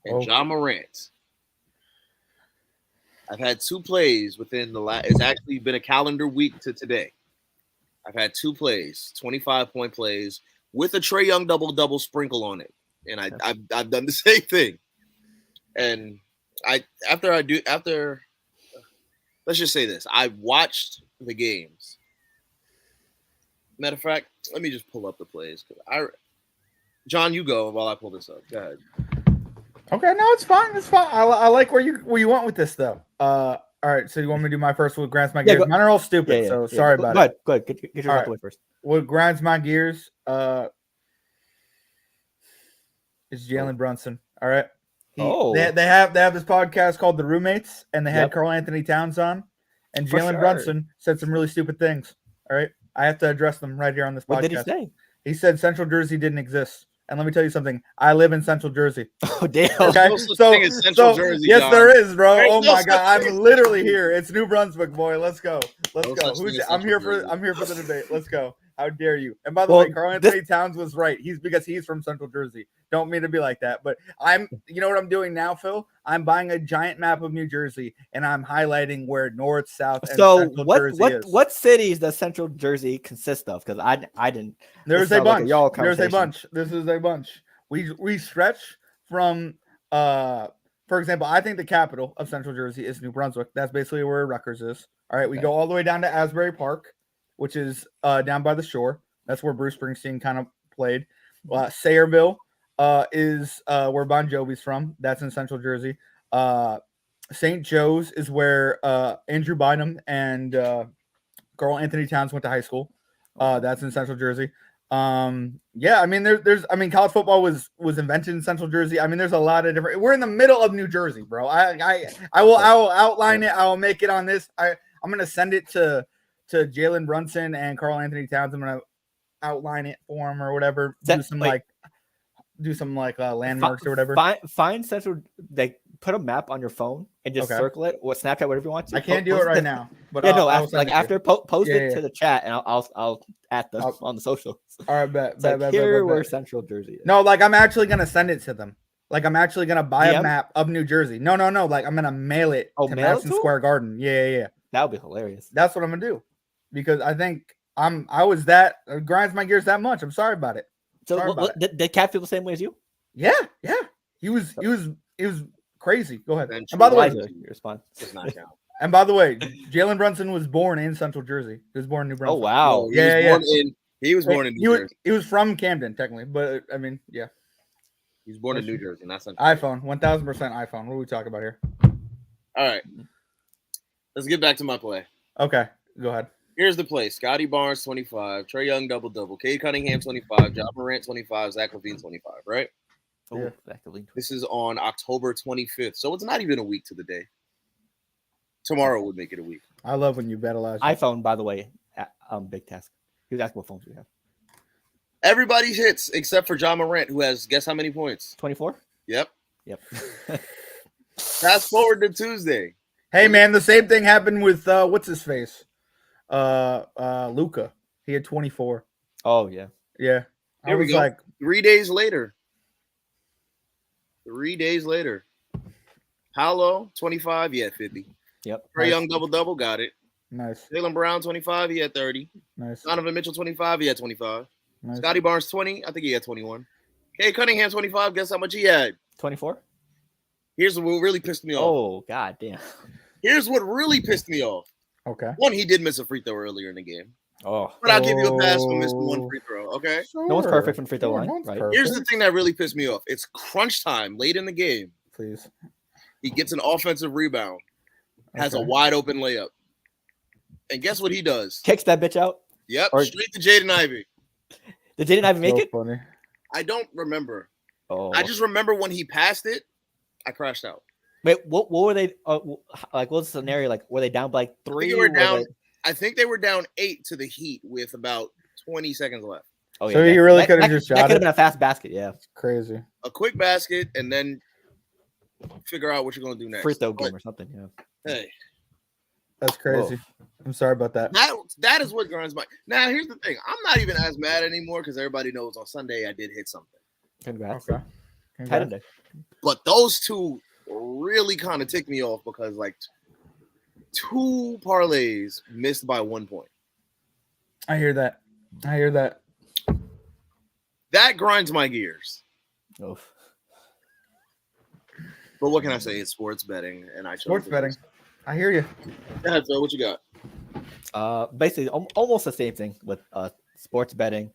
and John Morant. I've had 2 plays within the last. It's actually been a calendar week to today. I've had 2 plays, 25-point plays with a Trae Young double sprinkle on it, and I've done the same thing. And let's just say this: I watched the games. Matter of fact, let me just pull up the plays. John, you go while I pull this up. Go ahead. Okay, no, it's fine. It's fine. I like where you went with this though. All right, so you want me to do my first? What grinds my gears? Mine are all stupid, so sorry about it. Go ahead. Get your out the way first. What grinds my gears is Jalen Brunson. All right. They have this podcast called The Roommates, and they had Karl Anthony Towns on, and Jalen Brunson said some really stupid things. All right, I have to address them right here on this podcast. What did he say? He said Central Jersey didn't exist. And let me tell you something. I live in Central Jersey. Oh, damn. Okay. Jersey, yes, John. there is, bro. Oh my God. I'm literally here. It's New Brunswick, boy. Let's go. Let's go. I'm here for the debate. Let's go. How dare you? And by the way, Karl Anthony Towns was right. He's from Central Jersey. Don't mean to be like that, but you know what I'm doing now, Phil? I'm buying a giant map of New Jersey and I'm highlighting where north, south, and Central Jersey is. What cities does Central Jersey consist of? Because I didn't. There's a bunch. There's a bunch. This is a bunch. We stretch from for example, I think the capital of Central Jersey is New Brunswick. That's basically where Rutgers is. All right, we go all the way down to Asbury Park, which is down by the shore. That's where Bruce Springsteen kind of played. Sayreville is where Bon Jovi's from. That's in Central Jersey. St. Joe's is where Andrew Bynum and Karl Anthony Towns went to high school. That's in Central Jersey. There's college football was invented in Central Jersey. I mean, there's a lot of different. We're in the middle of New Jersey, bro. I will outline it. I will make it on this. I'm gonna send it to Jalen Brunson and Karl Anthony Towns. I'm gonna outline it for him or whatever. Do some landmarks or whatever. Find Central. Put a map on your phone and just circle it or Snapchat, whatever you want to. I can't do it right now, but after post it to the chat and I'll at them on the socials. All right, bet. Where Central Jersey is. No, I'm actually gonna send it to them. I'm actually gonna buy a map of New Jersey. No. I'm gonna mail it to Madison Square Garden. Yeah. That would be hilarious. That's what I'm gonna do because I think it grinds my gears that much. I'm sorry about it. So did Cat feel the same way as you? Yeah. He was crazy. Go ahead. And by the way, your response does not count. And by the way, Jalen Brunson was born in Central Jersey. He was born in New Brunswick. Oh wow. He was born in New Jersey. He was from Camden, technically, but I mean, yeah. He was born in New Jersey, not Central. iPhone, 1000% iPhone. What are we talking about here? All right. Let's get back to my play. Okay, go ahead. Here's the play. Scotty Barnes, 25. Trae Young, double-double. Cade Cunningham, 25. John Morant, 25. Zach LaVine, 25, right? Yeah. This is on October 25th, so it's not even a week to the day. Tomorrow would make it a week. I love when you bet Elijah. iPhone, by the way, big task. He was asking what phones we have. Everybody hits except for John Morant, who has, guess how many points? 24? Yep. Fast forward to Tuesday. Hey, man, the same thing happened with, what's his face? Luca. He had 24. Oh, yeah. Yeah. Here we go. 3 days later. 3 days later. Paolo, 25. Yeah, 50. Yep. Trae Young double-double, got it. Nice. Jaylen Brown, 25, he had 30. Nice. Donovan Mitchell, 25, he had 25. Nice. Scotty Barnes, 20, I think he had 21. Kay Cunningham, 25, guess how much he had? 24. Here's what really pissed me off. Oh, god damn. Here's what really pissed me off. Okay. One, he did miss a free throw earlier in the game. Oh. But I'll give you a pass for missing one free throw, okay? Sure. No one's perfect from free throw line, No one's right? perfect. Here's the thing that really pissed me off. It's crunch time late in the game. Please. He gets an offensive rebound, has a Okay. wide open layup. And guess what he does? Kicks that bitch out. Yep, Or- straight to Jaden Ivey. Did Jaden Ivey make So it? funny. I don't remember. Oh. I just remember when he passed it, I crashed out. Wait, what were they like? What's the scenario? Like, were they down by like 3? they were Were down. they- I think they were down 8 to the Heat with about 20 seconds left. Oh, So you really could've just That shot could have it? been a fast basket, yeah. Crazy. A quick basket, and then figure out what you're going to do next. Free throw But, game or something, yeah. hey, That's crazy. I'm sorry about that. that is what grinds my. Now, here's the thing. I'm not even as mad anymore because everybody knows on Sunday I did hit something. Congrats. Okay. Had it. But those two really kind of ticked me off because, like, 2 parlays missed by 1 point. I hear that. That grinds my gears. Oof. But what can I say? It's sports betting, and I chose Sports it. betting. I hear you. Go ahead, Phil. What you got? Basically almost the same thing with sports betting.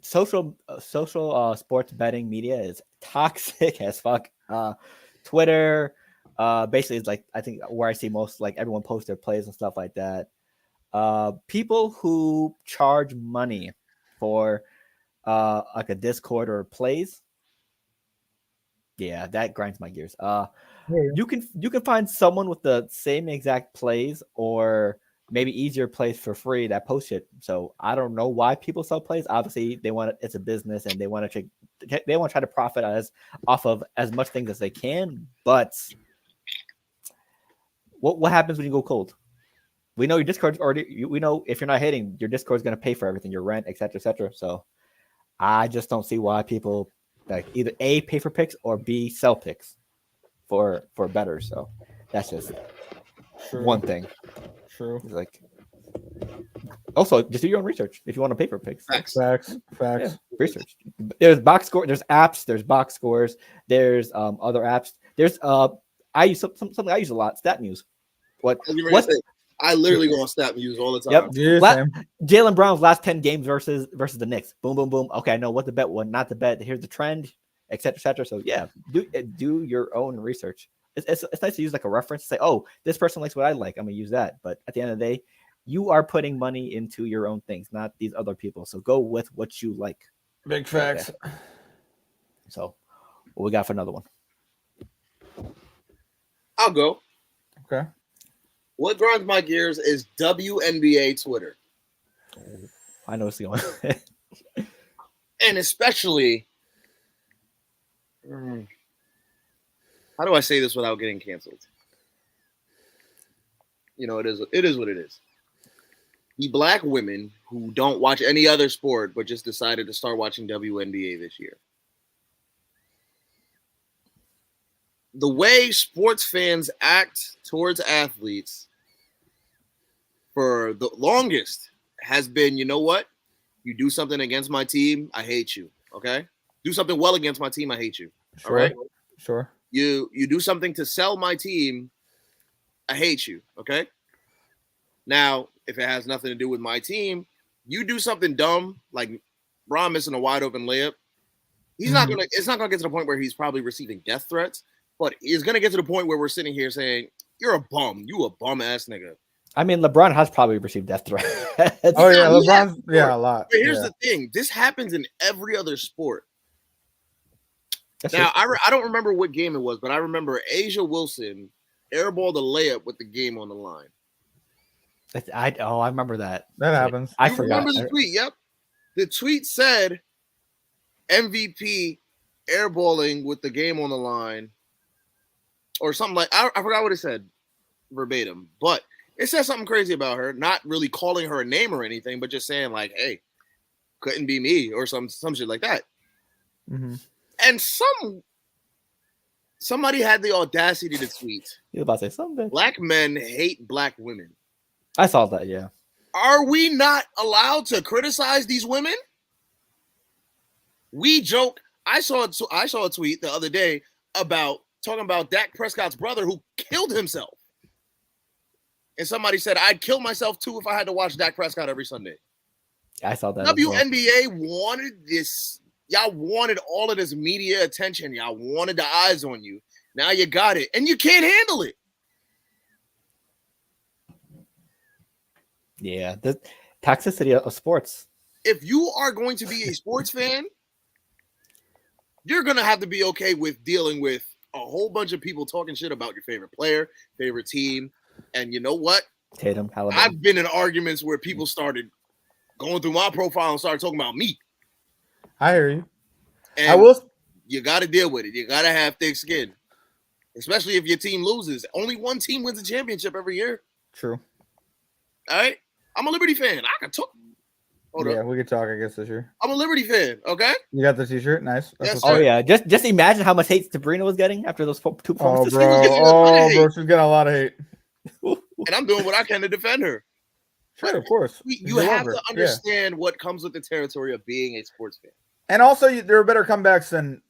Social sports betting media is toxic as fuck. Twitter, basically is like I think where I see most, like everyone posts their plays and stuff like that. People who charge money for like a Discord or plays. Yeah, that grinds my gears. You can find someone with the same exact plays or maybe easier plays for free that post it. So I don't know why people sell plays. Obviously, it's a business and they want to try to profit off of as much things as they can. But what happens when you go cold? We know your Discord's already. We know if you're not hitting, your Discord's going to pay for everything, your rent, etc., etc. So I just don't see why people like either A, pay for picks, or B, sell picks for bettors. So that's just one thing. True. It's like also just do your own research if you want to pay for picks. Facts. Yeah, research. There's box score. There's apps. There's box scores. There's other apps. There's I use something I use a lot. Stat News. I literally go on Stat News all the time. Yep. Yeah, same. Jaylen Brown's last 10 games versus the Knicks. Boom, boom, boom. Okay, I know what to bet, what not to bet. Here's the trend, etc., etc. So yeah, do your own research. It's nice to use like a reference. Say, oh, this person likes what I like. I'm gonna use that. But at the end of the day, you are putting money into your own things, not these other people. So go with what you like. Big facts. Okay. So, what we got for another one? I'll go. Okay. What grinds my gears is WNBA Twitter. I know it's the one. And especially, how do I say this without getting canceled? You know, it is what it is. The black women who don't watch any other sport but just decided to start watching WNBA this year. The way sports fans act towards athletes for the longest has been, you know what? You do something against my team, I hate you. Okay? Do something well against my team, I hate you. Sure. All right? Sure. You do something to sell my team, I hate you. Okay? Now, if it has nothing to do with my team, you do something dumb, like Bron missing a wide open layup. It's not gonna get to the point where he's probably receiving death threats, but it's gonna get to the point where we're sitting here saying, you're a bum. You a bum ass nigga. I mean, LeBron has probably received death threats. Oh yeah, LeBron's a lot. But here's the thing: this happens in every other sport. That's Now, I don't remember what game it was, but I remember Asia Wilson airballed a layup with the game on the line. I remember that. That happens. I You forgot. remember the tweet? Yep. The tweet said MVP airballing with the game on the line, or something like I forgot what it said verbatim, but it said something crazy about her, not really calling her a name or anything, but just saying like, "Hey, couldn't be me," or some shit like that. Mm-hmm. And Somebody had the audacity to tweet. You were about to say something. Black men hate black women. I saw that. Yeah. Are we not allowed to criticize these women? We joke. I saw a tweet the other day about talking about Dak Prescott's brother who killed himself. And somebody said, I'd kill myself too if I had to watch Dak Prescott every Sunday. I saw that. WNBA wanted this. Y'all wanted all of this media attention. Y'all wanted the eyes on you. Now you got it. And you can't handle it. Yeah. The toxicity of sports. If you are going to be a sports fan, you're going to have to be okay with dealing with a whole bunch of people talking shit about your favorite player, favorite team. And you know what? Tatum, Halliburton. I've been in arguments where people started going through my profile and started talking about me. I hear you. And I will. You got to deal with it. You got to have thick skin, especially if your team loses. Only one team wins a championship every year. True. All right. I'm a Liberty fan. I can talk. Hold up. We could talk, I guess, this year. I'm a Liberty fan. Okay. You got the t-shirt? Nice. Yes, Oh, sir. yeah. Just imagine how much hate Sabrina was getting after those 2 Oh, performances. bro. She's getting a lot of hate. And I'm doing what I can to defend her. Sure, of course. You have to understand what comes with the territory of being a sports fan. And also, there are better comebacks than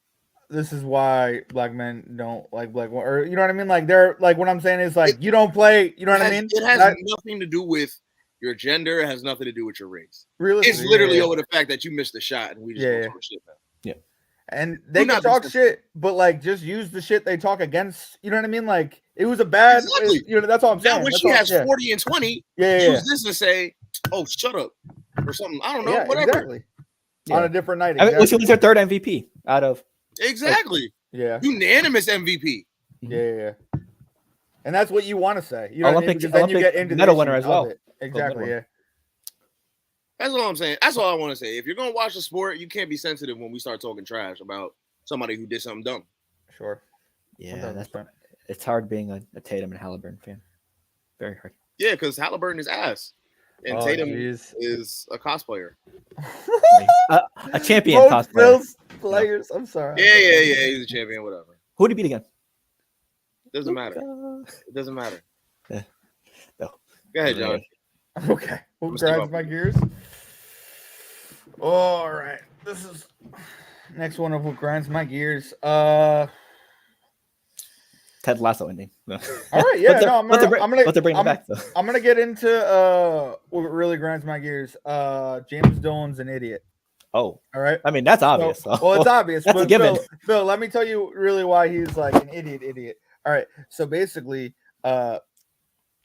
this is why black men don't like black women. Or, you know what I mean? Like, they're like, what I'm saying is, like, you don't play, you know what I mean? It has nothing to do with your gender. It has nothing to do with your race. Realistically, it's literally over the fact that you missed the shot and we just don't talk shit about. Yeah. And they can talk shit, but like just use the shit they talk against. You know what I mean? Like it was a bad. Exactly. You know, that's all I'm saying. Now when that's she has 40 and 20, use this to say, "Oh, shut up," or something. I don't know. Whatever. Exactly. Yeah. On a different night. Exactly. I mean, she was her third MVP out of. Exactly. Unanimous MVP. Yeah. And that's what you want to say. You know Olympic, what I mean? Then you get into medal winner as well. Exactly. Yeah. That's all I'm saying. That's all I want to say. If you're gonna watch the sport, you can't be sensitive when we start talking trash about somebody who did something dumb. Sure. Yeah, it's hard being a Tatum and Halliburton fan. Very hard. Yeah, because Halliburton is ass, and Tatum is a cosplayer. a champion cosplayer. Those players. I'm sorry. Yeah. He's a champion. Whatever. Who did he beat again? Doesn't matter. It doesn't matter. Yeah. No. Go ahead, John. Okay. Who grinds my gears? All right. This is next one of what grinds my gears. Ted Lasso ending. No. All right, yeah, I'm gonna get into what really grinds my gears. James Dolan's an idiot. Oh, all right. I mean, that's obvious. Well, it's obvious. That's a given. Phil, let me tell you really why he's like an idiot. All right. So basically,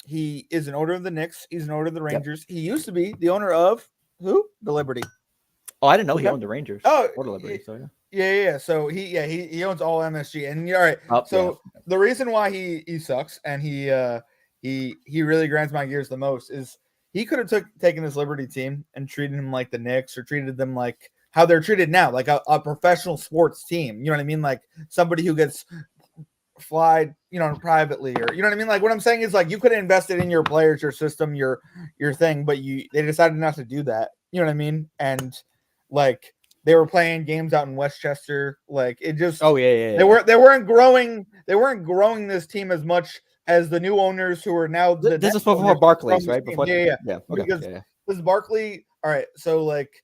he is an owner of the Knicks. He's an owner of the Rangers. Yep. He used to be the owner of who? The Liberty. Oh, I didn't know he owned the Rangers. Oh, or the Liberty. So yeah. Yeah. So he owns all MSG. And all right. The reason why he sucks and he really grinds my gears the most is he could have taken this Liberty team and treated him like the Knicks or treated them like how they're treated now, like a professional sports team. You know what I mean? Like somebody who gets flied, privately, or you know what I mean? Like what I'm saying is like you could have invested in your players, your system, your thing, but they decided not to do that. You know what I mean? And like they were playing games out in Westchester. Like it just They weren't growing this team as much as the new owners who are now this is before Barclays, right? Before Okay. Because this is Barkley. All right, so like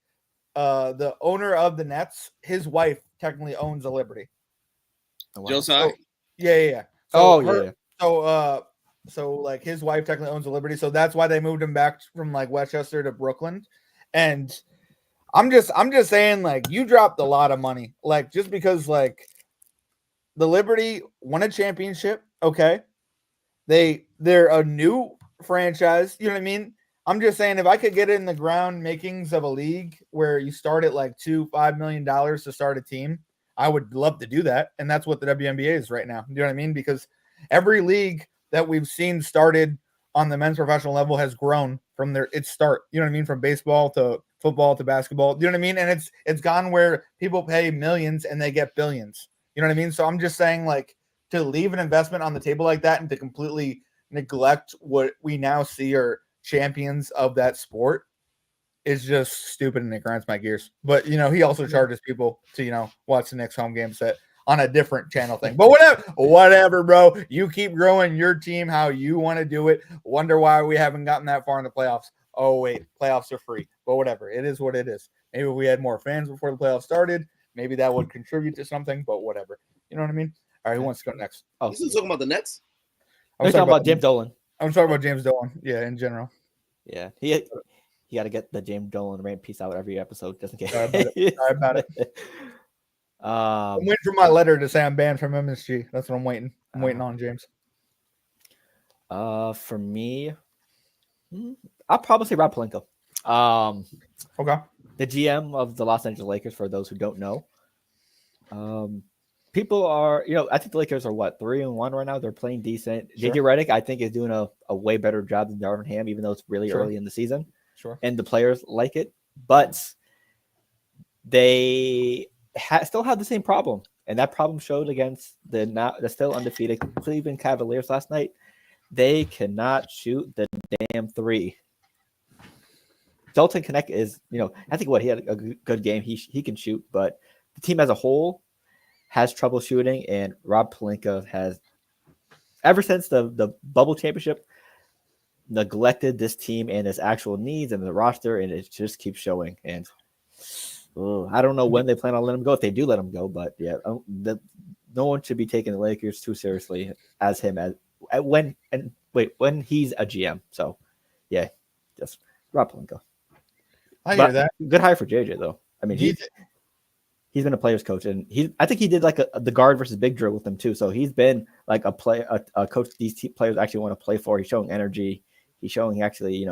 the owner of the Nets, his wife technically owns a Liberty. Josiah. Yeah. So like his wife technically owns a Liberty, so that's why they moved him back from like Westchester to Brooklyn. And I'm just saying, like, you dropped a lot of money, like just because like the Liberty won a championship. Okay, they're a new franchise. You know what I mean? I'm just saying, if I could get in the ground makings of a league where you start at like $5 million to start a team, I would love to do that. And that's what the WNBA is right now. You know what I mean? Because every league that we've seen started on the men's professional level has grown from its start. You know what I mean? From baseball to football to basketball. You know what I mean? And it's gone where people pay millions and they get billions. You know what I mean? So I'm just saying, like, to leave an investment on the table like that and to completely neglect what we now see are champions of that sport is just stupid, and it grinds my gears. But he also charges people to watch the next home games that on a different channel thing. But whatever, bro. You keep growing your team how you want to do it. Wonder why we haven't gotten that far in the playoffs. Oh, wait, playoffs are free. But whatever. It is what it is. Maybe if we had more fans before the playoffs started, maybe that would contribute to something, but whatever. You know what I mean? All right, who wants to go next? Oh, you still talking about the Nets? I'm talking about James Dolan. I'm talking about James Dolan. Yeah, in general. Yeah, he got to get the James Dolan rant piece out every episode just in case. Sorry about it. I'm waiting for my letter to say I'm banned from MSG. That's what I'm waiting. I'm waiting on, James. For me, I'll probably say Rob Pelinka. Okay. The GM of the Los Angeles Lakers, for those who don't know. People are, I think the Lakers are 3-1 right now. They're playing decent. Sure. JJ Redick, I think, is doing a way better job than Darvin Ham, even though it's really early in the season. Sure. And the players like it, but they still have the same problem, and that problem showed against the still undefeated Cleveland Cavaliers last night. They cannot shoot the damn three. Dalton Knecht is, I think he had a good game. He can shoot, but the team as a whole has trouble shooting, and Rob Pelinka has, ever since the bubble championship, neglected this team and its actual needs and the roster, and it just keeps showing. And I don't know when they plan on letting him go, if they do let him go, but yeah, no one should be taking the Lakers too seriously as him when he's a GM. So yeah, just Rob Pelinka. I hear that. Good hire for JJ though. I mean, he's been a player's coach, and I think he did like the guard versus big drill with them too. So he's been like a coach these players actually want to play for. He's showing energy. He's showing he actually,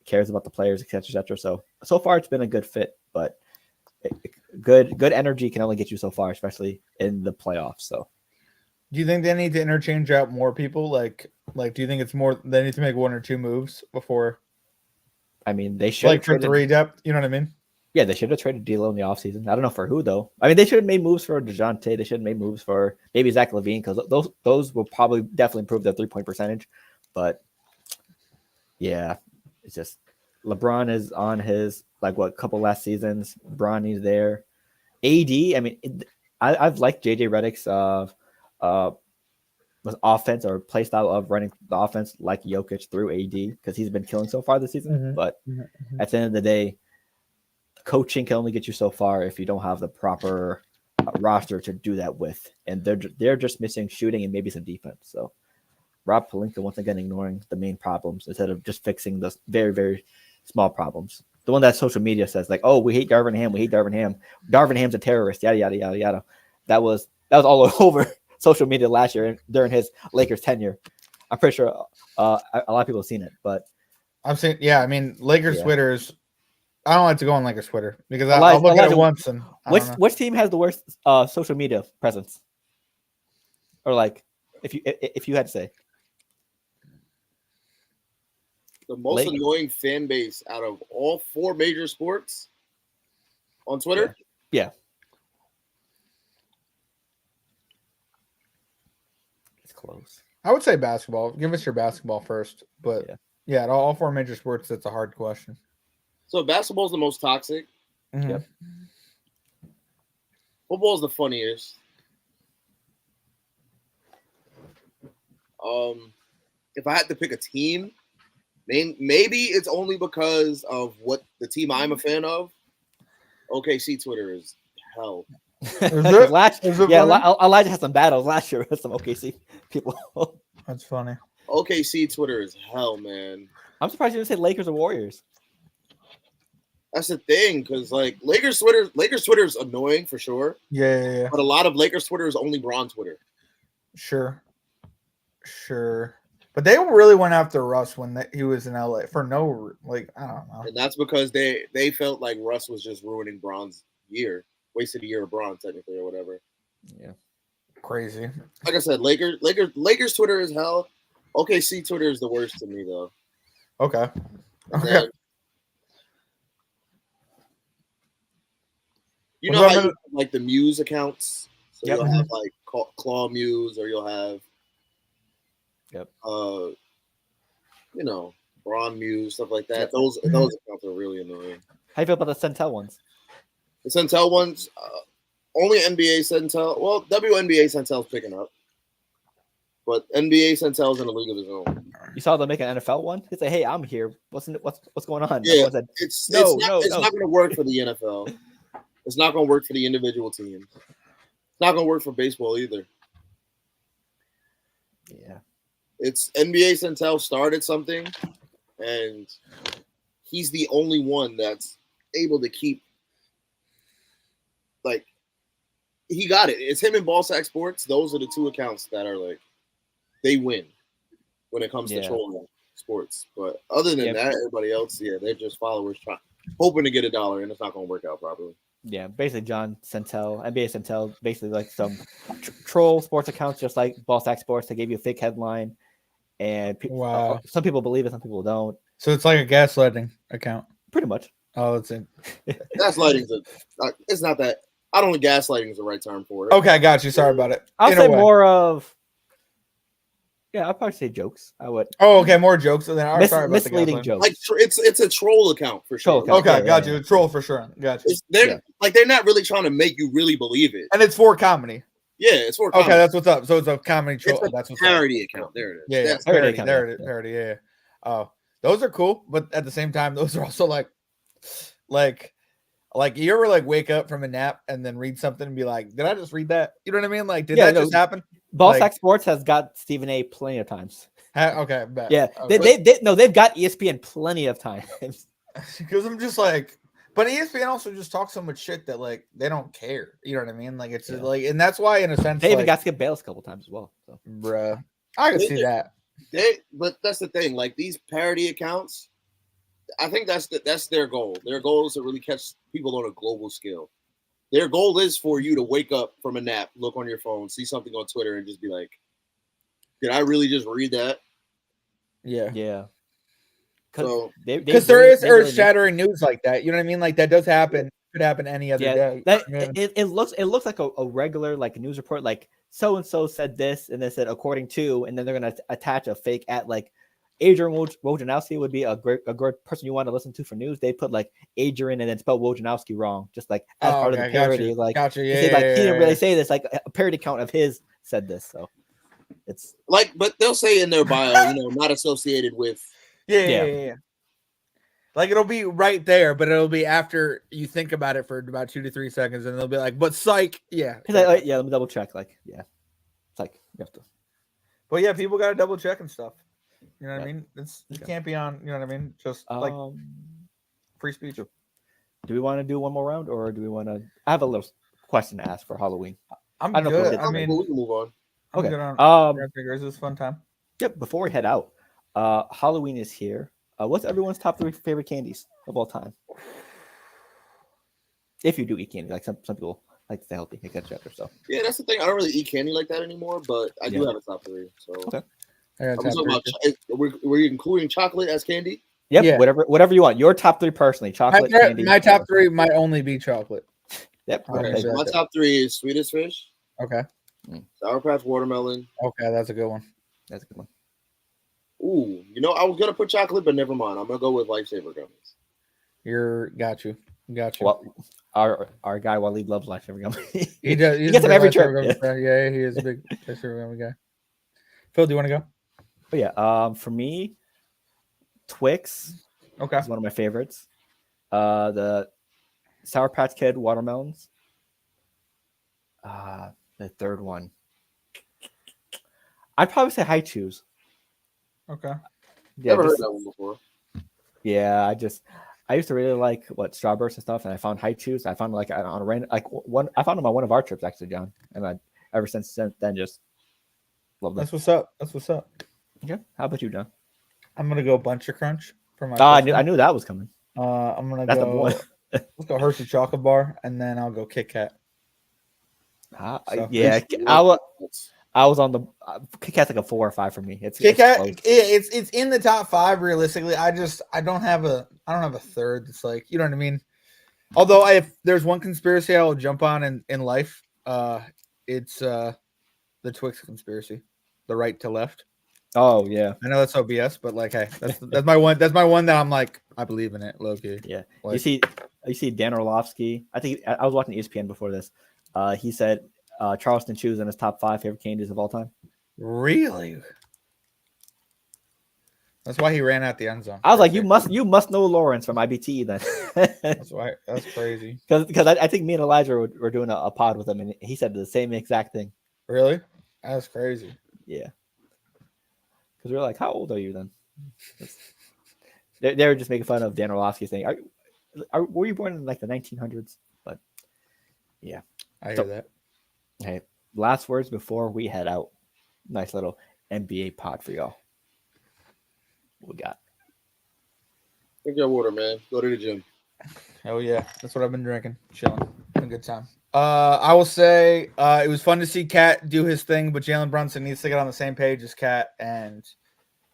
cares about the players, et cetera, et cetera. So far it's been a good fit, but good energy can only get you so far, especially in the playoffs. So do you think they need to interchange out more people? Like do you think it's more they need to make one or two moves before? I mean, they should for 3 depth. You know what I mean? Yeah, they should have traded D'Lo in the offseason. I don't know for who though. I mean, they should have made moves for DeJounte. They should have made moves for maybe Zach LaVine, because those will probably definitely improve their 3-point percentage. But yeah, it's just LeBron is on his couple last seasons. Bronny's there. AD. I mean, I've liked JJ Redick's offense or play style of running the offense like Jokic through AD, because he's been killing so far this season. Mm-hmm. But at the end of the day, coaching can only get you so far if you don't have the proper roster to do that with, and they're just missing shooting and maybe some defense. So Rob Pelinka once again ignoring the main problems instead of just fixing the very, very small problems. The one that social media says like, "Oh, we hate Darvin Ham. We hate Darvin Ham. Darvin Ham's a terrorist." Yada yada yada yada. That was all over social media last year during his Lakers tenure. I'm pretty sure a lot of people have seen it, but I've seen. Yeah, I mean, Lakers Twitter's. I don't like to go on Lakers Twitter because I'll look at it once and which team has the worst social media presence? Or if you had to say the most annoying fan base out of all 4 major sports on Twitter? Yeah. It's close. I would say basketball. Give us your basketball first, but yeah, all 4 major sports. That's a hard question. So basketball is the most toxic. Mm-hmm. Yep. Football is the funniest. If I had to pick a team, maybe it's only because of what the team I'm a fan of. OKC Twitter is hell. Elijah had some battles last year with some OKC people. That's funny. OKC Twitter is hell, man. I'm surprised you didn't say Lakers or Warriors. That's the thing, because Lakers Twitter is annoying for sure. Yeah. But a lot of Lakers Twitter is only Bron Twitter. Sure. But they really went after Russ when he was in LA for no, I don't know. And that's because they felt like Russ was just ruining Bron's year, wasted a year of Bron technically or whatever. Yeah, crazy. Like I said, Lakers Twitter is hell. OKC Twitter is the worst to me though. Okay. You know how you have, the Muse accounts? So you'll have Claw Muse, or you'll have Braun Muse, stuff like that. Those accounts are really annoying. How do you feel about the Centel ones? The Centel ones, only NBA Centel. Well, WNBA Centel's picking up, but NBA Centel's in a league of his own. You saw them make an NFL one. It's like, hey, I'm here. What's going on? Yeah, Everyone said, it's no. not going to work for the NFL. It's not going to work for the individual teams. It's not going to work for baseball either. Yeah, it's NBA Centel started something, and he's the only one that's able to keep. Like, he got it. It's him and Ballsack Sports. Those are the two accounts that are like, they win when it comes to trolling sports. But other than that, everybody else, they're just followers hoping to get $1, and it's not going to work out properly. Yeah, basically John Centel, NBA Centel, basically like some troll sports accounts, just like Ballsack Sports. They gave you a fake headline, and some people believe it, some people don't. So it's like a gaslighting account, pretty much. Oh, it's in gaslighting. It's not that. I don't think gaslighting is the right term for it. Okay, I got you. Sorry about it. I'll say more of. Yeah, I'd probably say jokes. I would. Oh, okay, more jokes. Then I'm sorry about misleading jokes. Like it's a troll account for sure. Okay, got you. A troll for sure. Got you. They're not really trying to make you really believe it. And it's for comedy. Yeah, it's for comedy. Okay, that's what's up. So it's a comedy troll. That's what's parody account. There it is. Yeah, parody. There it is. Parody. Yeah. Oh, those are cool, but at the same time, those are also like you ever like wake up from a nap and then read something and be like, did I just read that? You know what I mean? Like, did that just happen? Ballsack Sports has got Stephen A. plenty of times. Okay, bet. Yeah, they've got ESPN plenty of times. Because I'm just like, but ESPN also just talks so much shit that like they don't care. You know what I mean? Like it's like, and that's why in a sense they even got Skip Bayless a couple times as well. So. Bruh, I can see that. But that's the thing. Like these parody accounts, I think that's their goal. Their goal is to really catch people on a global scale. Their goal is for you to wake up from a nap, look on your phone, see something on Twitter, and just be like, "Did I really just read that?" Yeah. Because there is earth-shattering news like that. You know what I mean? Like that does happen. It could happen any other day. It looks like a regular like news report. Like so and so said this, and they said according to, and then they're gonna attach a fake at like. Adrian Wojnarowski would be a great person you want to listen to for news. They put like Adrian and then spell Wojnarowski wrong, just like as part of the parody. Like, he didn't really say this. Like a parody account of his said this, so it's like, but they'll say in their bio, not associated with. Yeah. Like it'll be right there, but it'll be after you think about it for about 2 to 3 seconds, and they'll be like, "But psych, yeah." Like, let me double check. Like, yeah, it's like you have to. But yeah, people got to double check and stuff. You know what I mean? You can't be on, you know what I mean? Just like free speech. Do we want to do one more round or do we want to? I have a little question to ask for Halloween. I don't know. I mean, we can move on. Okay. This is a fun time. Yep. Before we head out, Halloween is here. What's everyone's top 3 favorite candies of all time? If you do eat candy, like some people like to stay healthy, etc. So yeah, that's the thing. I don't really eat candy like that anymore, but I do have a top 3. So okay. We're including chocolate as candy. Yep, yeah. Whatever you want. Your top 3 personally, chocolate. Candy, my top 3 might only be chocolate. Yep. Okay. So my top 3 is Sweetest Fish. Okay. Sour Patch Watermelon. Okay, that's a good one. That's a good one. Ooh, I was gonna put chocolate, but never mind. I'm gonna go with Lifesaver gummies. Got you. Well, our guy Waleed loves Lifesaver gummies. He does. He gets them every trip. Yeah, he is a big Lifesaver gummy guy. Phil, do you want to go? But yeah, for me, Twix. Okay, is one of my favorites. The Sour Patch Kid watermelons. The third one, I'd probably say High Chews. Okay. Yeah, never heard that one before. Yeah, I used to really like Strawburst and stuff, and I found High Chews. I found like on a random I found them on one of our trips actually, John, and ever since then just love them. That's what's up. Okay, how about you, John? I'm gonna go Bunch of Crunch for my. I knew that was coming. I'm gonna go. Let's go Hershey Chocolate Bar, and then I'll go Kit Kat. Yeah, I was on the Kit Kat's like a 4 or 5 for me. Kit Kat, it's in the top 5 realistically. I don't have a third. It's like, you know what I mean. Although if there's one conspiracy I will jump on in life, it's the Twix conspiracy, the right to left. Oh yeah, I know that's OBS, but like, hey, that's my one. That's my one that I'm like, I believe in it, low key. Yeah, like, you see Dan Orlovsky. I think I was watching ESPN before this. He said Charleston Chews in his top 5 favorite candies of all time. Really? That's why he ran out the end zone. I was like, you must know Lawrence from IBT then. That's why. That's crazy. Because I think me and Elijah were doing a pod with him, and he said the same exact thing. Really? That's crazy. Yeah. Because we were like, how old are you then? They were just making fun of Dan Orlovsky's thing. Were you born in like the 1900s? But yeah. I hear that. Hey, last words before we head out. Nice little NBA pod for y'all. What we got? Drink your water, man. Go to the gym. Hell yeah. That's what I've been drinking. Chilling. Been a good time. I will say it was fun to see Cat do his thing, but Jalen Brunson needs to get on the same page as Cat and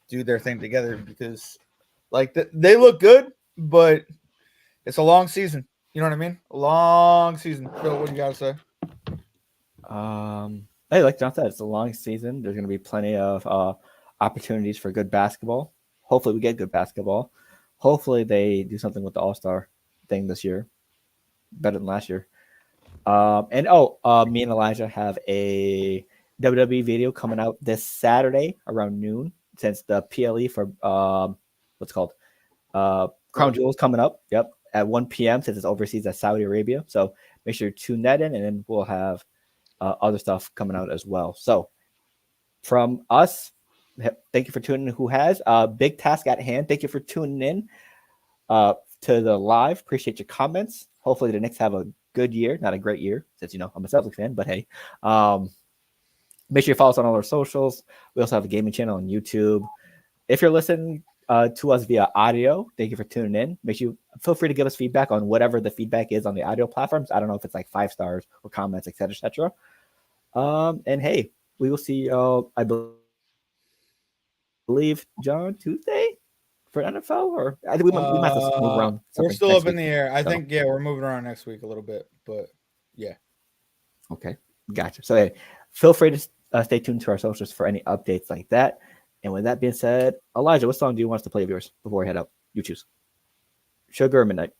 do their thing together because like they look good, but it's a long season. You know what I mean? A long season. Phil, what do you got to say? Hey, like John said, it's a long season. There's going to be plenty of opportunities for good basketball. Hopefully we get good basketball. Hopefully they do something with the All-Star thing this year. Better than last year. Me and Elijah have a WWE video coming out this Saturday around noon since the PLE for what's called Crown Jewel is coming up. Yep. At 1 p.m. since it's overseas at Saudi Arabia. So make sure you tune that in, and then we'll have other stuff coming out as well. So from us, thank you for tuning in. Who has big task at hand? Thank you for tuning in to the live. Appreciate your comments. Hopefully the Knicks have a good year, not a great year, since I'm a Celtics fan. But hey, make sure you follow us on all our socials. We also have a gaming channel on YouTube. If you're listening to us via audio, thank you for tuning in. Make sure you feel free to give us feedback on whatever the feedback is on the audio platforms. I don't know if it's like 5 stars or comments, etc., etc. And hey, we will see y'all. I believe John Tuesday for NFL, or I think we might have to move around. We're still up in the air. I think we're moving around next week a little bit, but yeah. Okay, gotcha. So hey, feel free to stay tuned to our socials for any updates like that. And with that being said, Elijah, what song do you want us to play of yours before we head out? You choose. Sugar or Midnight?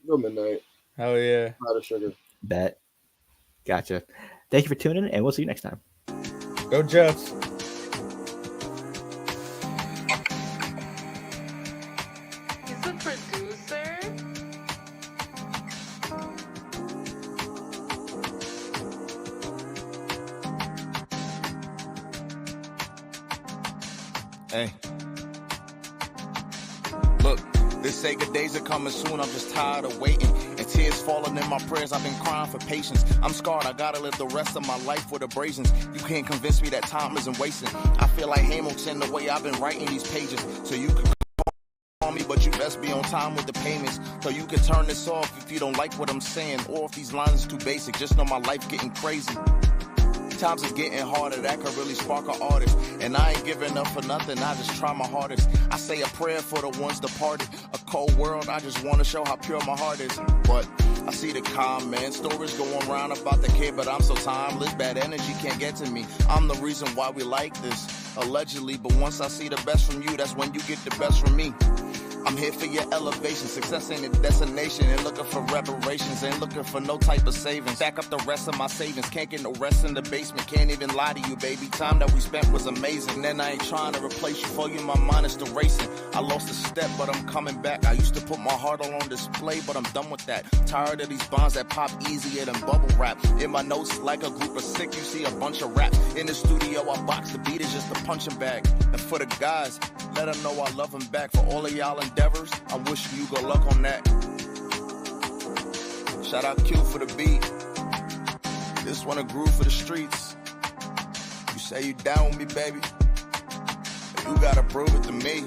Go Midnight. Hell yeah. Out of Sugar. Bet. Gotcha. Thank you for tuning in, and we'll see you next time. Go Jets. He's a producer. Hey. Look, they say good days are coming soon. I'm just tired of waiting. And tears falling in my prayers. I've been crying for patience. I'm scarred. I gotta live the rest of my life with abrasions. You can't convince me that time isn't wasting. I feel like Hamilton the way I've been writing these pages. So you can call me, but you best be on time with the payments. So you can turn this off if you don't like what I'm saying. Or if these lines are too basic. Just know my life getting crazy. Times are getting harder, that could really spark an artist. And I ain't giving up for nothing, I just try my hardest. I say a prayer for the ones departed. A cold world, I just want to show how pure my heart is. But I see the comments, stories going around about the kid, but I'm so timeless. Bad energy can't get to me. I'm the reason why we like this, allegedly. But once I see the best from you, that's when you get the best from me. I'm here for your elevation. Success ain't a destination. Ain't looking for reparations. Ain't looking for no type of savings. Stack up the rest of my savings. Can't get no rest in the basement. Can't even lie to you, baby. Time that we spent was amazing. And I ain't trying to replace you. For you, my mind is still racing. I lost a step, but I'm coming back. I used to put my heart all on display, but I'm done with that. Tired of these bonds that pop easier than bubble wrap. In my notes, like a group of sick, you see a bunch of rap. In the studio, I box the beat is just a punching bag. And for the guys, let them know I love them back. For all of y'all endeavors, I'm wishing you good luck on that. Shout out Q for the beat. This one a groove for the streets. You say you down with me, baby. You gotta prove it to me.